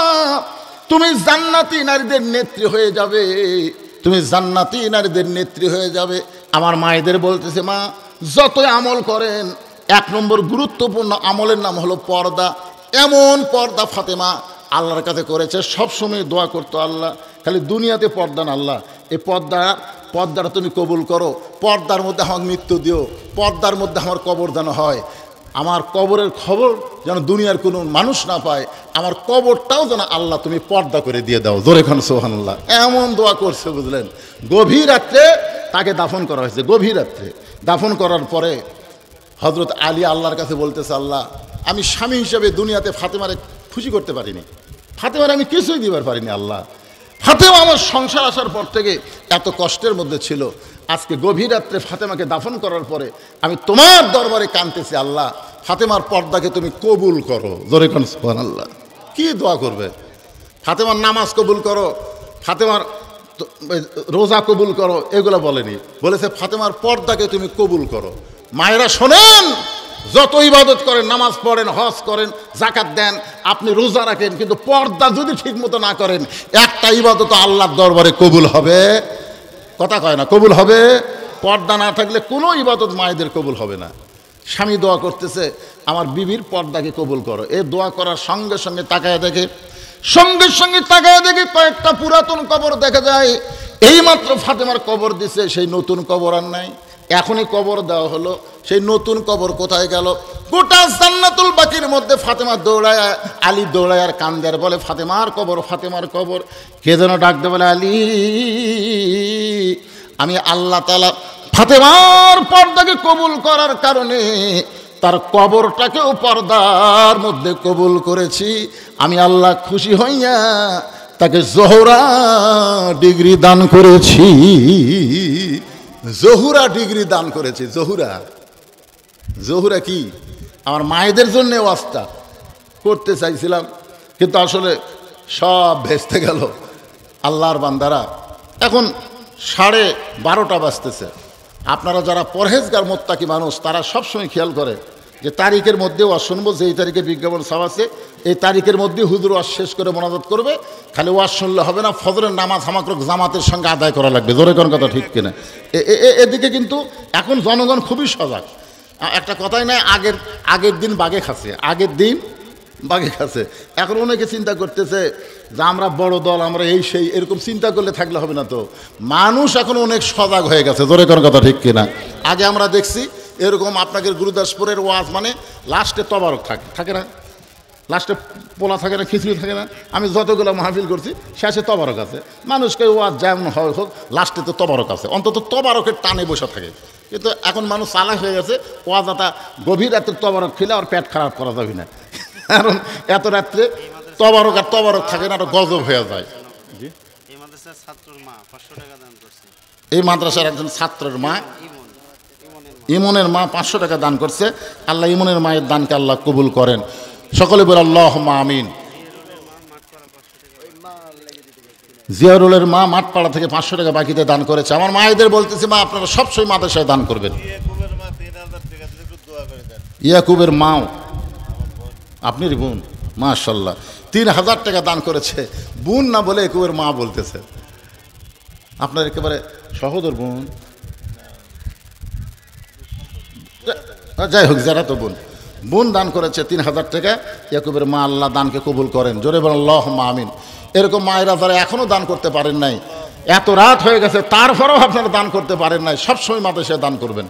[SPEAKER 1] তুমি জান্নাতি নারীদের নেত্রী হয়ে যাবে, তুমি জান্নাতি নারীদের নেত্রী হয়ে যাবে। আমার মায়েদের বলতেছে, মা, যতই আমল করেন এক নম্বর গুরুত্বপূর্ণ আমলের নাম হলো পর্দা। এমন পর্দা ফাতেমা আল্লাহর কাছে করেছে, সবসময় দোয়া করতো, আল্লাহ খালি দুনিয়াতে পর্দা না, আল্লাহ এই পর্দাটা তুমি কবুল করো, পর্দার মধ্যে আমার মৃত্যু দিও, পর্দার মধ্যে আমার কবর যেন হয়, আমার কবরের খবর যেন দুনিয়ার কোনো মানুষ না পায়, আমার কবরটাও যেন আল্লাহ তুমি পর্দা করে দিয়ে দাও। জোরে খান সুবহানাল্লাহ। এমন দোয়া করছে বুঝলেন। গভীর রাত্রে তাকে দাফন করা হয়েছে। গভীর রাত্রে দাফন করার পরে হজরত আলী আল্লাহর কাছে বলতেছে, আল্লাহ আমি স্বামী হিসেবে দুনিয়াতে ফাতেমারে খুশি করতে পারিনি, ফাতেমারে আমি কিছুই দিবার পারিনি। আল্লাহ ফাতেমা আমার সংসার আসার পর থেকে এত কষ্টের মধ্যে ছিল, আজকে গভীর রাত্রে ফাতেমাকে দাফন করার পরে আমি তোমার দরবারে কাঁদতেছি, আল্লাহ ফাতেমার পর্দাকে তুমি কবুল করো। জোরে কোন সুবহানাল্লাহ। কি দোয়া করবে? ফাতেমার নামাজ কবুল করো, ফাতেমার রোজা কবুল করো, এগুলো বলেনি, বলেছে ফাতেমার পর্দাকে তুমি কবুল করো। মায়েরা শোনেন, যত ইবাদত করেন, নামাজ পড়েন, হজ করেন, যাকাত দেন, আপনি রোজা রাখেন, কিন্তু পর্দা যদি ঠিক মতো না করেন, একটা ইবাদত আল্লাহর দরবারে কবুল হবে? কথা কয় না, কবুল হবে? পর্দা না থাকলে কোনো ইবাদত মায়েদের কবুল হবে না। স্বামী দোয়া করতেছে, আমার বিবির পর্দাকে কবুল করো। এই দোয়া করার সঙ্গে সঙ্গে তাকায় দেখে, কয়েকটা পুরাতন কবর দেখা যায়। এইমাত্র ফাতেমার কবর দিছে, সেই নতুন কবর আর নাই। এখনই কবর দেওয়া হলো, সেই নতুন কবর কোথায় গেল? গোটা জান্নাতুল বাকির মধ্যে ফাতেমা দৌড়ায়, আলী দৌড়ায় আর কান্দে আর বলে, ফাতেমার কবর, ফাতেমার কবর। কে যেন ডাকতে বলে, আলী আমি আল্লাহ তাআলা ফাতেমার পর্দাকে কবুল করার কারণে তার কবরটাকেও পর্দার মধ্যে কবুল করেছি। আমি আল্লাহ খুশি হইয়া তাকে জোহরা ডিগ্রি দান করেছি। জহুরা ডিগ্রি দান করেছি। জহুরা কি? আমার মায়েদের জন্য ওয়াজটা করতে চাইছিলাম, কিন্তু আসলে সব ভেস্তে গেল। আল্লাহর বান্দারা, এখন 12:30 বাজতেছে। আপনারা যারা পরহেজগার মোত্তাকি মানুষ, তারা সবসময় খেয়াল করে যে তারিখের মধ্যে ওয়াজ শুনবো, যে এই তারিখে বিজ্ঞাপন সব আছে, এই তারিখের মধ্যে হুজুর ওয়াজ শেষ করে মোনাজাত করবে। খালি ওয়াজ শুনলে হবে না, ফজরের নামাজ হামাকরক জামাতের সঙ্গে আদায় করা লাগবে। জোরে কোন কথা ঠিক কিনা? এদিকে কিন্তু এখন জনগণ খুবই সজাগ। একটা কথাই নাই, আগের দিন বাঘে খাচ্ছে, এখন অনেকে চিন্তা করতেছে যে আমরা বড় দল, আমরা এই সেই, এরকম চিন্তা করলে থাকলে হবে না। তো মানুষ এখন অনেক সজাগ হয়ে গেছে। জোরে কোন কথা ঠিক কিনা? আগে আমরা দেখছি এরকম আপনাদের গুরুদাসপুরের ওয়াজ মানে লাস্টে তবারক থাকে না, লাস্টে পোলা থাকে না, খিচুড়ি থাকে না। আমি যতগুলো মাহফিল করছি শেষে তবারক আছে। মানুষকে ওয়াজ যেমন হোক, লাস্টে তো তবারক আছে, অন্তত তবারকের টানে বসে থাকে। কিন্তু এখন মানুষ চালাক হয়ে গেছে, ওয়াজাটা গভীর রাত্রে তবারক খেলে আর পেট খারাপ করা যাবে না, কারণ এত রাত্রে তবারক আর তবারক থাকে না, আরো গজব হয়ে যায়। এই মাদ্রাসার একজন ছাত্রের মা, ইমনের মা 500 টাকা দান করছে। আল্লাহ ইমনের মায়ের দানকে আল্লাহ কবুল করেন। সকলে বলে আল্লাহুম্মা আমিন। জিয়ারুলের মা মাঠপাড়া থেকে 500 টাকা বাকিতে দান করেছে। আমার মায়েদের বলতেছি, মা আপনারা সবসময় মাদ্রাসায় দান করবেন। ইয়াকুবের মাও আপনার বোন, মাশাআল্লাহ 3000 টাকা দান করেছে। বোন না বলে ইয়াকুবের মা বলতেছে। আপনার একেবারে সহোদর বোন, যাই হোক, যারা তো বোন দান করেছে 3000 টাকা। ইয়াকুবের মা আল্লাহ দানকে কবুল করেন। জোরে বলেন আল্লাহুম্মা আমিন। এরকম মায়েরা যারা এখনও দান করতে পারেন নাই, এত রাত হয়ে গেছে তারপরেও আপনারা দান করতে পারেন নাই, সবসময় মাদ্রাসায় দান করবেন,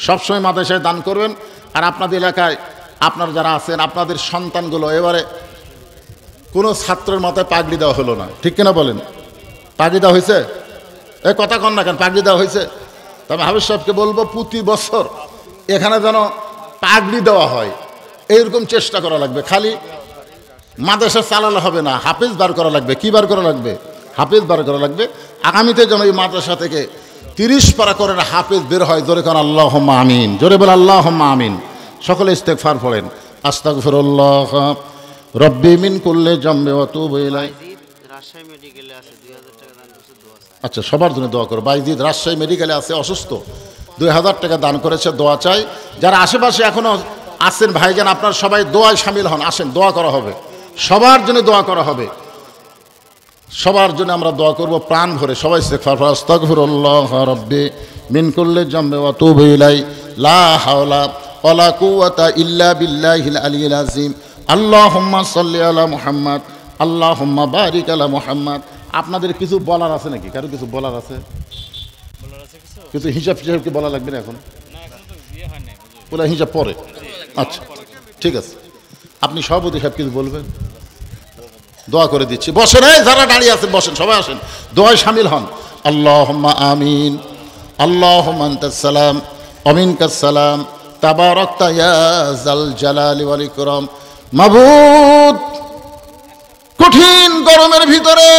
[SPEAKER 1] সবসময় মাদ্রাসায় দান করবেন। আর আপনাদের এলাকায় আপনারা যারা আছেন, আপনাদের সন্তানগুলো, এবারে কোনো ছাত্রের মাথায় পাগড়ি দেওয়া হলো না, ঠিক কিনা বলেন? পাগড়ি দেওয়া হয়েছে? এ কথা কন না কেন? পাগড়ি দেওয়া হয়েছে? তবে হাফেজ সাহেবকে বলবো, প্রতি বছর এখানে যেন পাগড়ি দেওয়া হয়, এইরকম চেষ্টা করা লাগবে। খালি মাদ্রাসা চালালে হবে না, হাফেজ বার করা লাগবে। কি বার করা লাগবে? হাফেজ বার করা লাগবে। আগামীতে যেন এই মাদ্রাসা থেকে 30 পারা করে হাফেজ বের হয়। জোরে কোন আল্লাহুম্মা আমিন। জোরে বলে আল্লাহুম্মা আমিন। সকলে ইস্তেগফার পড়েন। আস্তাগফিরুল্লাহ রব্বি মিন কুল্লি জামবি ওয়া তুবু ইলাইহি।
[SPEAKER 2] রাজশাহী মেডিকেলে আছে 2000 টাকা দান করেছে, দোয়া চাই।
[SPEAKER 1] আচ্ছা, সবার জন্য দোয়া করো। বাইজিদ রাজশাহী মেডিকেলে আছে, অসুস্থ, 2000 টাকা দান করেছে, দোয়া চাই। যারা আশেপাশে এখনো আছেন ভাইজান, আপনারা সবাই দোয়ায় শামিল হন, আসেন, দোয়া করা হবে, সবার জন্য দোয়া করা হবে, সবার জন্য আমরা দোয়া করব প্রাণ ভরে। সবাই ইস্তেগফার পড়ো। আস্তাগফিরুল্লাহ রব্বি মিন কুল্লি জামবি ওয়া তুবু ইলাইহি লা হাওলা ওয়ালা কুওয়াতা ইল্লা বিল্লাহিল আলিয়্যিল আযীম। আল্লাহুম্মা সাল্লি আলা মুহাম্মাদ, আল্লাহুম্মা বারিক আলা মুহাম্মাদ। আপনাদের কিছু বলার আছে নাকি? কারো কিছু বলার আছে? কিছু হিসাব কি বলা লাগবে না এখন? বলে হিসাব পরে। আচ্ছা ঠিক আছে, আপনি সভাপতি সাহেব কিছু বলবেন? দোয়া করে দিচ্ছি, বসেন। এই যারা দাঁড়িয়ে আছেন বসেন, সবাই আসেন, দোয়ায় শামিল হন। আল্লাহুম্মা আমিন, আল্লাহুম্মা আনতাস সালাম ওয়া মিনকাস সালাম, তাবারাকতা ইয়া যাল জালালি ওয়াল ইকরাম। মাবুদ, কঠিন গরমের ভিতরে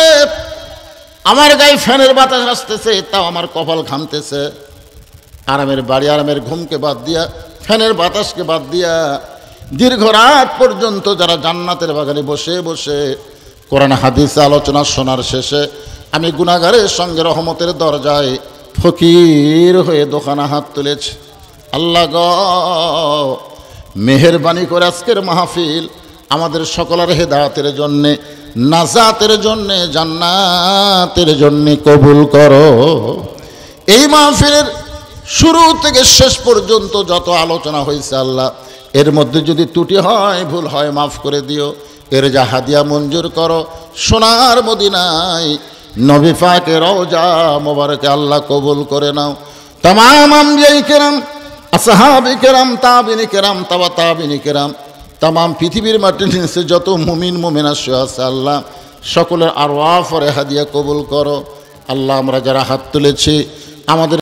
[SPEAKER 1] আমার গায়ে ফ্যানের বাতাস আসতেছে, তাও আমার কপাল ঘামতেছে। আরামের বাড়ি, আরামের ঘুমকে বাদ দিয়া, ফ্যানের বাতাসকে বাদ দিয়া দীর্ঘ রাত পর্যন্ত যারা জান্নাতের বাগানে বসে বসে কোরআন হাদিস আলোচনা শোনার শেষে আমি গুনাহগারের সঙ্গে রহমতের দরজায় ফকির হয়ে দোকানে হাত তুলেছি। আল্লাহ গো, মেহেরবানি করে আজকের মাহফিল আমাদের সকলের হেদায়েতের জন্যে, নাজাতের জন্যে, জান্নাতের জন্যে কবুল করো। এই মাহফিলের শুরু থেকে শেষ পর্যন্ত যত আলোচনা হয়েছে আল্লাহ, এর মধ্যে যদি ত্রুটি হয়, ভুল হয়, মাফ করে দিও। এর যা হাদিয়া মঞ্জুর করো, সোনার মদিনায় নবী পাকের রওজা মোবারকে আল্লাহ কবুল করে নাও। তামাম আম্বিয়ায়ে কেরাম, আসহাবে কেরাম, তাবিঈনে কেরাম, তাবা তাবিঈনে কেরাম, তামাম পৃথিবীর মাটির নিচে যত মুমিন মুমিনা শুয়ে আছে আল্লাহ, সকলের আরওয়াহ ফরে হাদিয়া কবুল করো। আল্লাহ, আমরা যারা হাত তুলেছি আমাদের